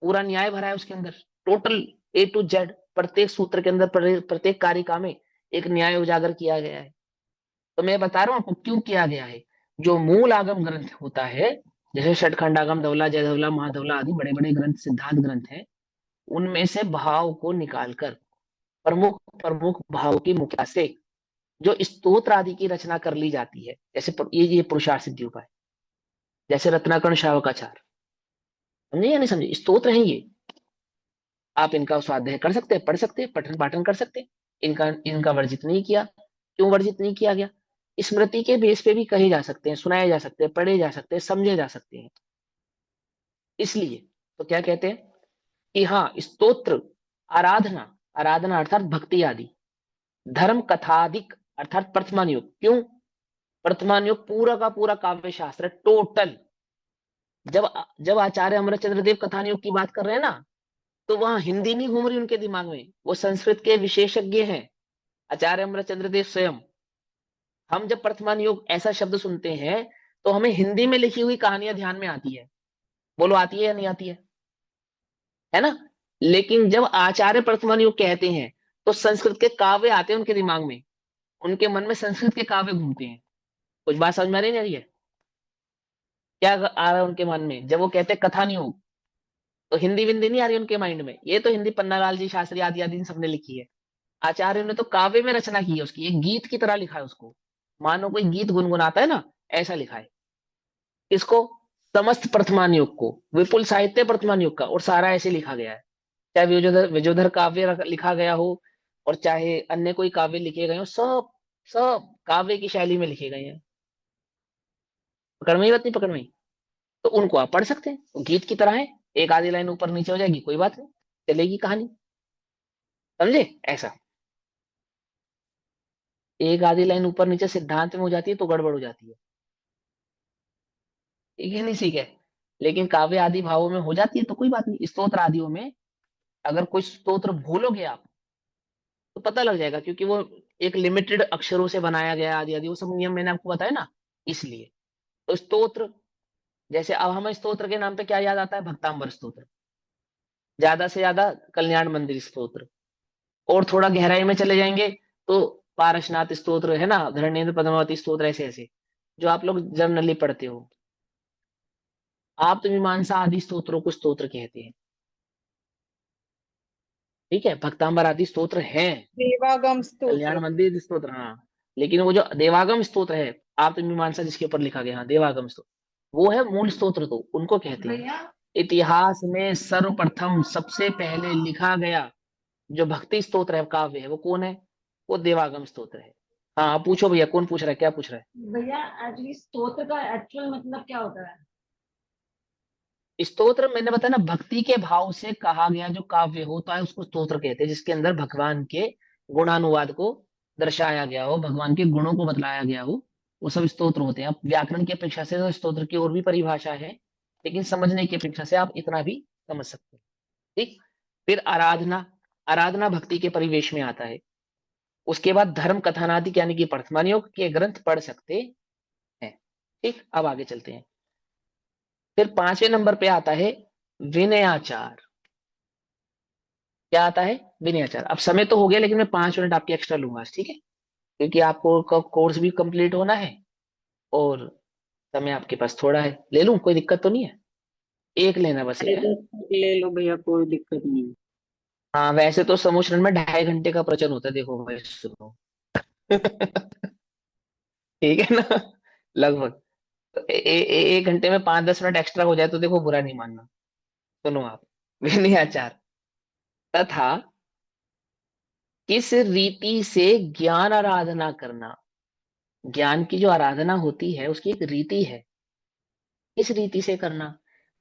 A: पूरा न्याय भरा है उसके अंदर, टोटल ए टू जेड, प्रत्येक सूत्र के अंदर, प्रत्येक कारिका में एक न्याय उजागर किया गया है। तो मैं बता रहा हूँ आपको क्यों किया गया है। जो मूल आगम ग्रंथ होता है, जैसे षटखंडागम, धवला, जयधवला, महाधवला आदि बड़े बड़े ग्रंथ, सिद्धांत ग्रंथ हैं, उनमें से भाव को निकालकर प्रमुख प्रमुख भाव की मुख्यता से जो स्तोत्र आदि की रचना कर ली जाती है, जैसे ये पुरुषार्थ सिद्धि उपाय, जैसे रत्नाकर्ण श्रावकाचार, समझे या नहीं समझे? स्तोत्र है ये। आप इनका स्वाध्याय कर सकते हैं, पढ़ सकते हैं, पठन पाठन कर सकते हैं। इनका इनका वर्जित नहीं किया। क्यों वर्जित नहीं किया गया? स्मृति के बेस पे भी कहे जा सकते हैं, सुनाए जा सकते हैं, पढ़े जा सकते हैं, समझे जा सकते हैं। इसलिए तो क्या कहते हैं कि हाँ, स्तोत्र, आराधना, आराधना अर्थात भक्ति आदि, धर्म कथादिक अर्थात प्रथमान युग। क्यों? वर्तमान योग पूरा का पूरा काव्य शास्त्र है, टोटल। जब जब आचार्य अमरचंद्र देव कथान योग की बात कर रहे हैं ना, तो वहां हिंदी नहीं घूम रही उनके दिमाग में, वो संस्कृत के विशेषज्ञ हैं, आचार्य अमरचंद्र देव स्वयं। हम जब वर्तमान योग ऐसा शब्द सुनते हैं, तो हमें हिंदी में लिखी हुई कहानियां ध्यान में आती है। बोलो आती है या नहीं आती है ना? लेकिन जब आचार्य वर्तमान योग कहते हैं, तो संस्कृत के काव्य आते हैं उनके दिमाग में, उनके मन में संस्कृत के काव्य घूमते हैं। कुछ बात समझ में आ रही है? क्या आ रहा है उनके मन में जब वो कहते हैं कथान योग? तो हिंदी विंदी नहीं आ रही उनके माइंड में, ये तो हिंदी पन्नालाल जी शास्त्री आदि आदि इन सबने लिखी है। आचार्यों ने तो काव्य में रचना की है उसकी, एक गीत की तरह लिखा है उसको, मानो कोई गीत गुनगुनाता है ना, ऐसा लिखा है। इसको समस्त वर्तमान युग को, विपुल साहित्य वर्तमान युग का, और सारा ऐसे लिखा गया है। चाहे विजोधर विजोधर काव्य लिखा गया हो, और चाहे अन्य कोई काव्य लिखे गए हो, सब सब काव्य की शैली में लिखे गए हैं। पकड़ में ही बात नहीं? पकड़ में ही? तो उनको आप पढ़ सकते हैं, वो गीत की तरह है, एक आधी लाइन ऊपर नीचे हो जाएगी, कोई बात नहीं, चलेगी कहानी। समझे? ऐसा एक आधी लाइन ऊपर नीचे सिद्धांत में हो जाती है तो गड़बड़ हो जाती है। ठीक है? नहीं सीख है? लेकिन काव्य आदि भावों में हो जाती है तो कोई बात नहीं। स्तोत्र आदियों में अगर कोई स्तोत्र भूलोगे आप, तो पता लग जाएगा, क्योंकि वो एक लिमिटेड अक्षरों से बनाया गया, आदि आदि वो सब नियम मैंने आपको बताया ना, इसलिए। तो स्तोत्र, जैसे अब हमें स्तोत्र के नाम पे क्या याद आता है? भक्तांबर स्तोत्र, ज्यादा से ज्यादा कल्याण मंदिर स्तोत्र, और थोड़ा गहराई में चले जाएंगे तो पारसनाथ स्तोत्र है ना, धरणेन्द्र पद्मावती स्तोत्र, ऐसे ऐसे जो आप लोग जनरली पढ़ते हो। आप तो मीमांसा आदि स्तोत्रों को स्तोत्र कहते हैं। ठीक है? भक्तांबर आदि स्तोत्र हैं,
B: देवागम
A: कल्याण
B: स्तोत्र।
A: मंदिर स्तोत्र, हाँ। लेकिन वो जो देवागम स्तोत्र है, आप तो मीमांसा जिसके ऊपर लिखा गया, हाँ, देवागम स्तोत्र, वो है मूल स्तोत्र, तो उनको कहते हैं। इतिहास में सर्वप्रथम सबसे पहले लिखा गया जो भक्ति स्तोत्र है, काव्य है, वो कौन है? वो देवागम स्तोत्र है। हाँ, आप पूछो भैया, कौन पूछ रहा है, क्या पूछ रहा है?
C: भैया एक्चुअली स्तोत्र का एक्चुअल मतलब क्या होता है?
A: स्तोत्र मैंने बताया ना, भक्ति के भाव से कहा गया जो काव्य होता है उसको स्तोत्र कहते हैं, जिसके अंदर भगवान के गुणानुवाद को दर्शाया गया हो, भगवान के गुणों को बतलाया गया हो, वो सब स्तोत्र होते हैं। अब व्याकरण की अपेक्षा से तो स्तोत्र की और भी परिभाषा है, लेकिन समझने की अपेक्षा से आप इतना भी समझ सकते हैं। ठीक। फिर आराधना, आराधना भक्ति के परिवेश में आता है। उसके बाद धर्म कथानादि यानी कि वर्तमान योग के ग्रंथ पढ़ सकते हैं। ठीक, अब आगे चलते हैं। फिर 5वें नंबर पे आता है विनयाचार। क्या आता है? विनयाचार। अब समय तो हो गया, लेकिन मैं 5 मिनट आपके एक्स्ट्रा लूंगा आज, ठीक है? क्योंकि आपको कोर्स भी कंप्लीट होना है, और समय आपके पास थोड़ा है। ले लूं? कोई दिक्कत तो नहीं है? एक लेना बस, एक है।
E: ले लो भैया, कोई दिक्कत नहीं।
A: हाँ, वैसे तो समूह में 2.5 घंटे का प्रवचन होता है, देखो भाई सुनो। ठीक है ना? लगभग। तो 1 घंटे में 5-10 मिनट एक्स्ट्रा हो जाए तो देखो, बुरा नहीं मानना। सुनो आप, विनयाचार तथा किस रीति से ज्ञान आराधना करना। ज्ञान की जो आराधना होती है उसकी एक रीति है, किस रीति से करना?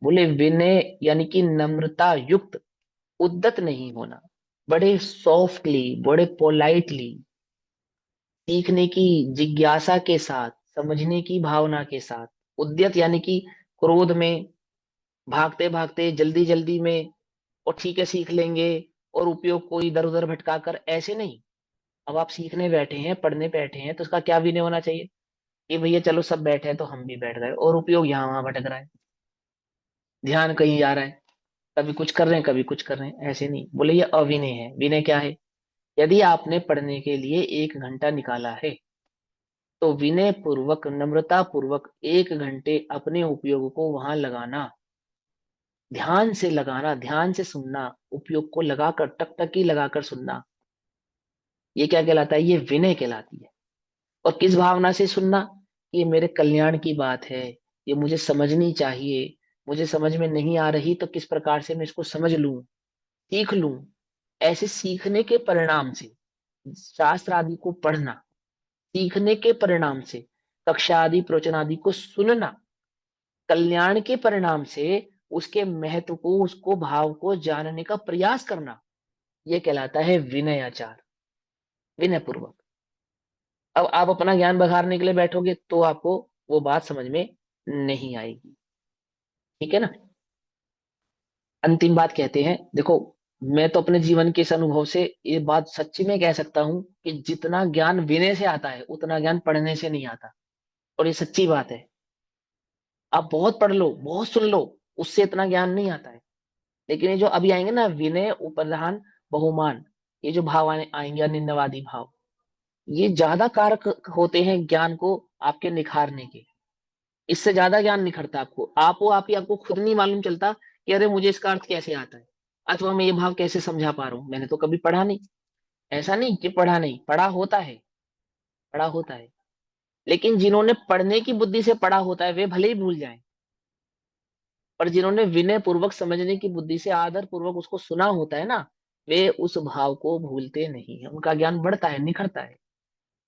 A: बोले विनय यानी कि नम्रता युक्त, उद्दत नहीं होना, बड़े सॉफ्टली, बड़े पोलाइटली, सीखने की जिज्ञासा के साथ, समझने की भावना के साथ। उद्यत यानी कि क्रोध में, भागते भागते, जल्दी जल्दी में, और ठीक है सीख लेंगे, और उपयोग को इधर उधर भटका कर, ऐसे नहीं। अब आप सीखने बैठे हैं, पढ़ने बैठे हैं, तो उसका क्या विनय होना चाहिए कि भैया चलो सब बैठे हैं तो हम भी बैठ गए, और उपयोग यहाँ वहां भटक रहा है, ध्यान कहीं जा रहा है, कभी कुछ कर रहे हैं कभी कुछ कर रहे हैं, ऐसे नहीं। बोले ये अविनय है। विनय क्या है? यदि आपने पढ़ने के लिए 1 घंटा निकाला है, तो विनय पूर्वक, नम्रता पूर्वक 1 घंटे अपने उपयोग को वहां लगाना, ध्यान से लगाना, ध्यान से सुनना, उपयोग को लगाकर, टकटकी लगाकर सुनना, ये क्या कहलाता है? ये विनय कहलाती है। और किस भावना से सुनना? ये मेरे कल्याण की बात है, ये मुझे समझनी चाहिए, मुझे समझ में नहीं आ रही तो किस प्रकार से मैं इसको समझ लूं, सीख लूं। ऐसे सीखने के परिणाम से, शास्त्र आदि को पढ़ना, सीखने के परिणाम से, कक्षा आदि प्रवचन आदि को सुनना, कल्याण के परिणाम से उसके महत्व को, उसको भाव को जानने का प्रयास करना, यह कहलाता है विनयाचार, विनय पूर्वक। अब आप अपना ज्ञान बघारने के लिए बैठोगे तो आपको वो बात समझ में नहीं आएगी। ठीक है ना। अंतिम बात कहते हैं, देखो, मैं तो अपने जीवन के इस अनुभव से ये बात सच्ची में कह सकता हूं कि जितना ज्ञान विनय से आता है उतना ज्ञान पढ़ने से नहीं आता। और ये सच्ची बात है। आप बहुत पढ़ लो, बहुत सुन लो, उससे इतना ज्ञान नहीं आता है। लेकिन ये जो अभी आएंगे ना, विनय, उपधान, बहुमान, ये जो भाव आएंगे, निंदावादी भाव, ये ज्यादा कारक होते हैं ज्ञान को आपके निखारने के। इससे ज्यादा ज्ञान निखरता आपको, आप ही आपको खुद नहीं मालूम चलता कि अरे मुझे इसका अर्थ कैसे आता है, अथवा मैं ये भाव कैसे समझा पा रहा हूँ, मैंने तो कभी पढ़ा नहीं। ऐसा नहीं कि पढ़ा नहीं, पढ़ा होता है, पढ़ा होता है। लेकिन जिन्होंने पढ़ने की बुद्धि से पढ़ा होता है वे भले ही भूल जाएं, पर जिन्होंने विनय पूर्वक समझने की बुद्धि से आदर पूर्वक उसको सुना होता है ना, वे उस भाव को भूलते नहीं है, उनका ज्ञान बढ़ता है, निखरता है।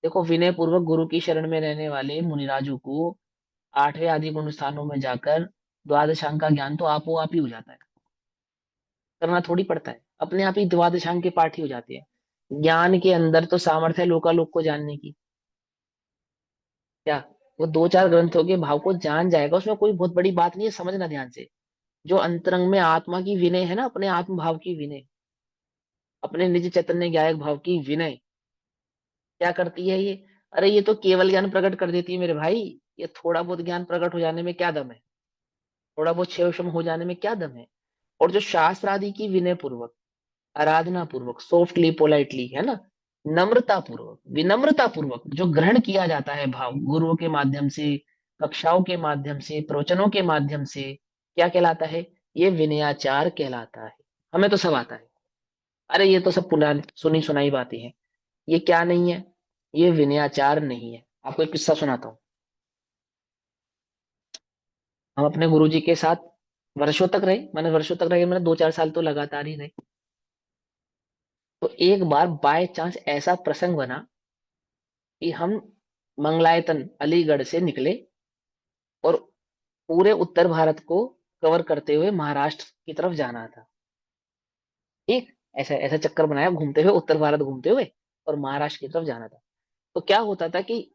A: देखो, विनय पूर्वक गुरु की शरण में रहने वाले मुनिराजु को 8वें आदि गुण स्थानों में जाकर द्वादशांग का ज्ञान तो आप ही हो जाता है। करना थोड़ी पड़ता है, अपने आप ही द्वादशांग के पाठ ही हो जाते हैं। ज्ञान के अंदर तो सामर्थ्य है लोकालोक को जानने की। क्या वो दो चार ग्रंथों के भाव को जान जाएगा, उसमें कोई बहुत बड़ी बात नहीं है, समझना ध्यान से। जो अंतरंग में आत्मा की विनय है ना, अपने आत्म भाव की विनय, अपने निज चैतन्य ज्ञायक भाव की विनय, क्या करती है ये? अरे ये तो केवल ज्ञान प्रकट कर देती है मेरे भाई। ये थोड़ा बहुत ज्ञान प्रकट हो जाने में क्या दम है, थोड़ा बहुत क्षेम हो जाने में क्या दम है। और जो शास्त्र आदि की विनय पूर्वक, आराधना पूर्वक, सॉफ्टली, पोलाइटली, है ना, नम्रता पूर्वक, विनम्रता पूर्वक जो ग्रहण किया जाता है भाव, गुरुओं के माध्यम से, कक्षाओं के माध्यम से, प्रवचनों के माध्यम से, क्या कहलाता है? ये विनयाचार कहलाता है। हमें तो सब आता है। अरे ये तो सब पुरानी सुनी सुनाई बातें हैं। ये क्या नहीं है? ये विनयाचार नहीं है। आपको एक किस्सा सुनाता हूँ। हम अपने गुरुजी के साथ वर्षों तक रहे, मैंने वर्षों तक रहे, मैंने 2-4 साल तो लगातार ही रहे। तो एक बार बाय चांस ऐसा प्रसंग बना कि हम मंगलायतन अलीगढ़ से निकले और पूरे उत्तर भारत को कवर करते हुए महाराष्ट्र की तरफ जाना था। ठीक, ऐसा ऐसा चक्कर बनाया, घूमते हुए उत्तर भारत घूमते हुए और महाराष्ट्र की तरफ जाना था। तो क्या होता था कि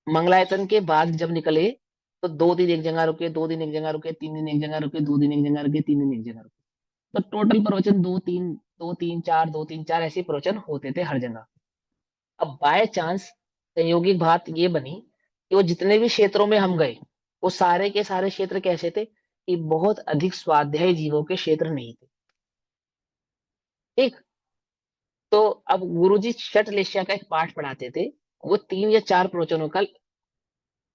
A: मंगलायतन के बाद जब निकले तो 2 दिन एक जगह रुके, 2 दिन एक जगह रुके, 3 दिन एक जगह रुके, 2 दिन एक जगह रुके, 3 दिन एक जगह रुके। तो टोटल प्रवचन 2-3, 2-3-4, 2-3-4 ऐसे प्रवचन होते थे हर जगह। अब बाय चांस संयोगिक बात ये बनी कि वो जितने भी क्षेत्रों में हम गए, वो सारे के सारे क्षेत्र कैसे थे कि बहुत अधिक स्वाध्याय जीवों के क्षेत्र नहीं थे। ठीक। तो अब गुरुजी शतलेस्या का एक पाठ पढ़ाते थे। वो 3 या 4 प्रवचनों का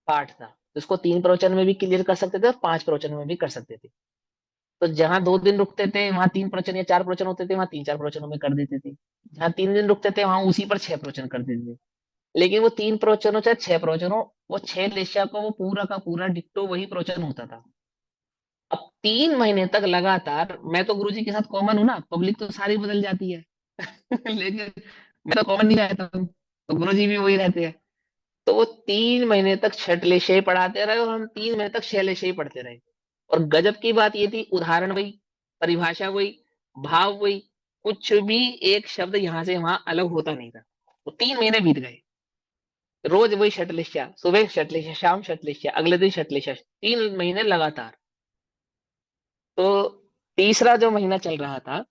A: पाठ था, उसको 3 प्रवचन में भी क्लियर कर सकते थे और 5 प्रवचन में भी कर सकते थे। तो जहां 2 दिन रुकते थे वहां 3 प्रवचन या 4 प्रवचन होते थे, वहां 3-4 प्रवचनों में कर देते थे। जहां 3 दिन रुकते थे वहां उसी पर 6 प्रवचन कर देते थे। लेकिन वो 3 प्रवचनों चाहे 6 प्रवचनों, वो 6 लेशिया को वो पूरा का पूरा डिट्टो वही प्रवचन होता था। अब 3 महीने तक लगातार, मैं तो गुरुजी के साथ कॉमन हूं ना, पब्लिक तो सारी बदल जाती है लेकिन मैं तो कॉमन नहीं रहता हूँ, तो गुरुजी भी वही रहते हैं। तो वो 3 महीने तक 6 लेशे पढ़ाते रहे और हम 3 महीने तक 6 लेशे ही पढ़ते रहे। और गजब की बात ये थी, उदाहरण वही, परिभाषा वही, भाव वही, कुछ भी एक शब्द यहाँ से वहां अलग होता नहीं था। तो 3 महीने बीत गए, रोज वही शटलिशिया, सुबह शटलिशिया, शाम शटलिशिया, अगले दिन शटलिशिया, 3 महीने लगातार। तो तीसरा जो महीना चल रहा था,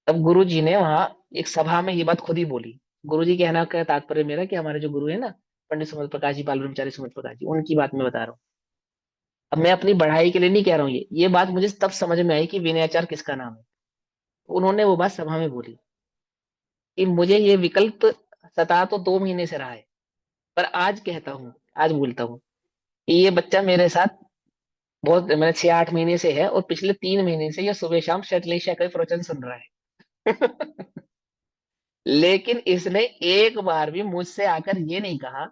A: तब गुरु जी ने वहां एक सभा में ये बात खुद ही बोली। गुरु जी कहना का तात्पर्य मेरा कि हमारे जो गुरु है ना, पंडित सुमत प्रकाश जी, बाल ब्रह्मचारी सुमत प्रकाश जी, उनकी बात मैं बता रहा हूँ। अब मैं अपनी बढ़ाई के लिए नहीं कह रहा हूँ, ये बात मुझे तब समझ में आई कि विनयाचार किसका नाम है। तो उन्होंने वो बात सभा में बोली कि मुझे ये विकल्प सता तो 2 महीने से रहा है, पर आज कहता हूँ, आज बोलता हूँ कि ये बच्चा मेरे साथ बहुत, मैंने 6-8 महीने से है और पिछले 3 महीने से ये सुबह शाम शतलेशा का ही प्रवचन सुन रहा है लेकिन इसने एक बार भी मुझसे आकर ये नहीं कहा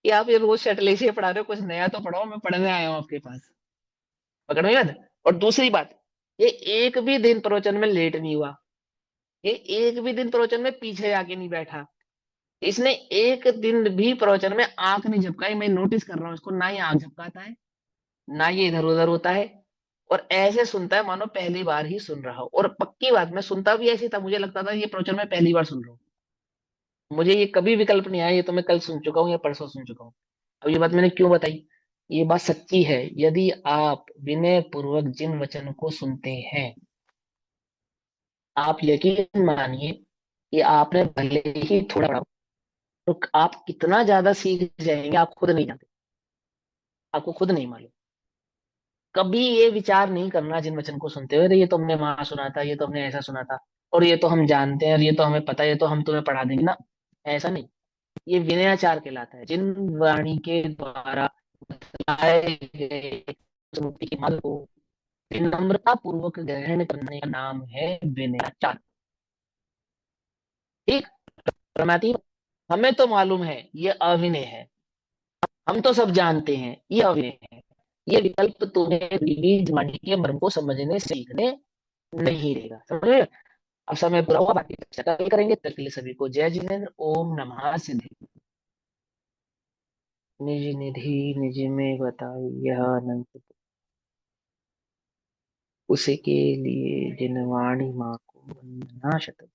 A: कि आप ये रोज शतलेशे पढ़ा रहे हो, कुछ नया तो पढ़ाओ, मैं पढ़ने आया हूँ आपके पास। पकड़ में याद। और दूसरी बात, ये एक भी दिन प्रवचन में लेट नहीं हुआ, ये एक भी दिन प्रवचन में पीछे आके नहीं बैठा, इसने एक दिन भी प्रवचन में आंख नहीं झपकाई। मैं नोटिस कर रहा हूँ इसको, ना ये आंख झपकाता है, ना ये इधर उधर होता है, और ऐसे सुनता है मानो पहली बार ही सुन रहा हो। और पक्की बात, मैं सुनता भी ऐसे था, मुझे लगता था ये प्रवचन में पहली बार सुन रहा हूँ। मुझे ये कभी विकल्प नहीं आया, ये तो मैं कल सुन चुका हूँ या परसों सुन चुका हूँ। अब ये बात मैंने क्यों बताई, ये बात सच्ची है। यदि आप विनय पूर्वक जिन वचन को सुनते हैं, आप यकीन मानिए कि आपने भले ही थोड़ा पढ़ा हो, तो आप कितना ज्यादा सीख जाएंगे आप खुद नहीं जानते, आपको खुद नहीं मालूम। कभी ये विचार नहीं करना जिन वचन को सुनते हुए, "अरे ये तो हमने वहां सुना था, ये तो हमने ऐसा सुना था, और ये तो हम जानते हैं, और ये तो हमें पता है, ये तो हम तुम्हें पढ़ा देंगे ना"। ऐसा नहीं। ये विनयाचार कहलाता है। जिन वाणी के द्वारा बताए गए श्रुति के मार्ग को विनम्रता पूर्वक ग्रहण करने का नाम है विनयाचार। ठीक। प्रमाती, हमें तो मालूम है ये अविनय है, हम तो सब जानते हैं ये अविनय है, ये विकल्प तुम्हें बीज वाणी के मर्म को समझने सीखने नहीं देगा। समझ रहे हो? अब समय पूरा हुआ, बाकी चर्चा कल करेंगे। तब के लिए सभी को जय जिनेन्द्र। ओम नमः सिद्धि। निज निधि निज में बताई यह अनंत, उसी के लिए जिन वाणी माँ को वंदना शत।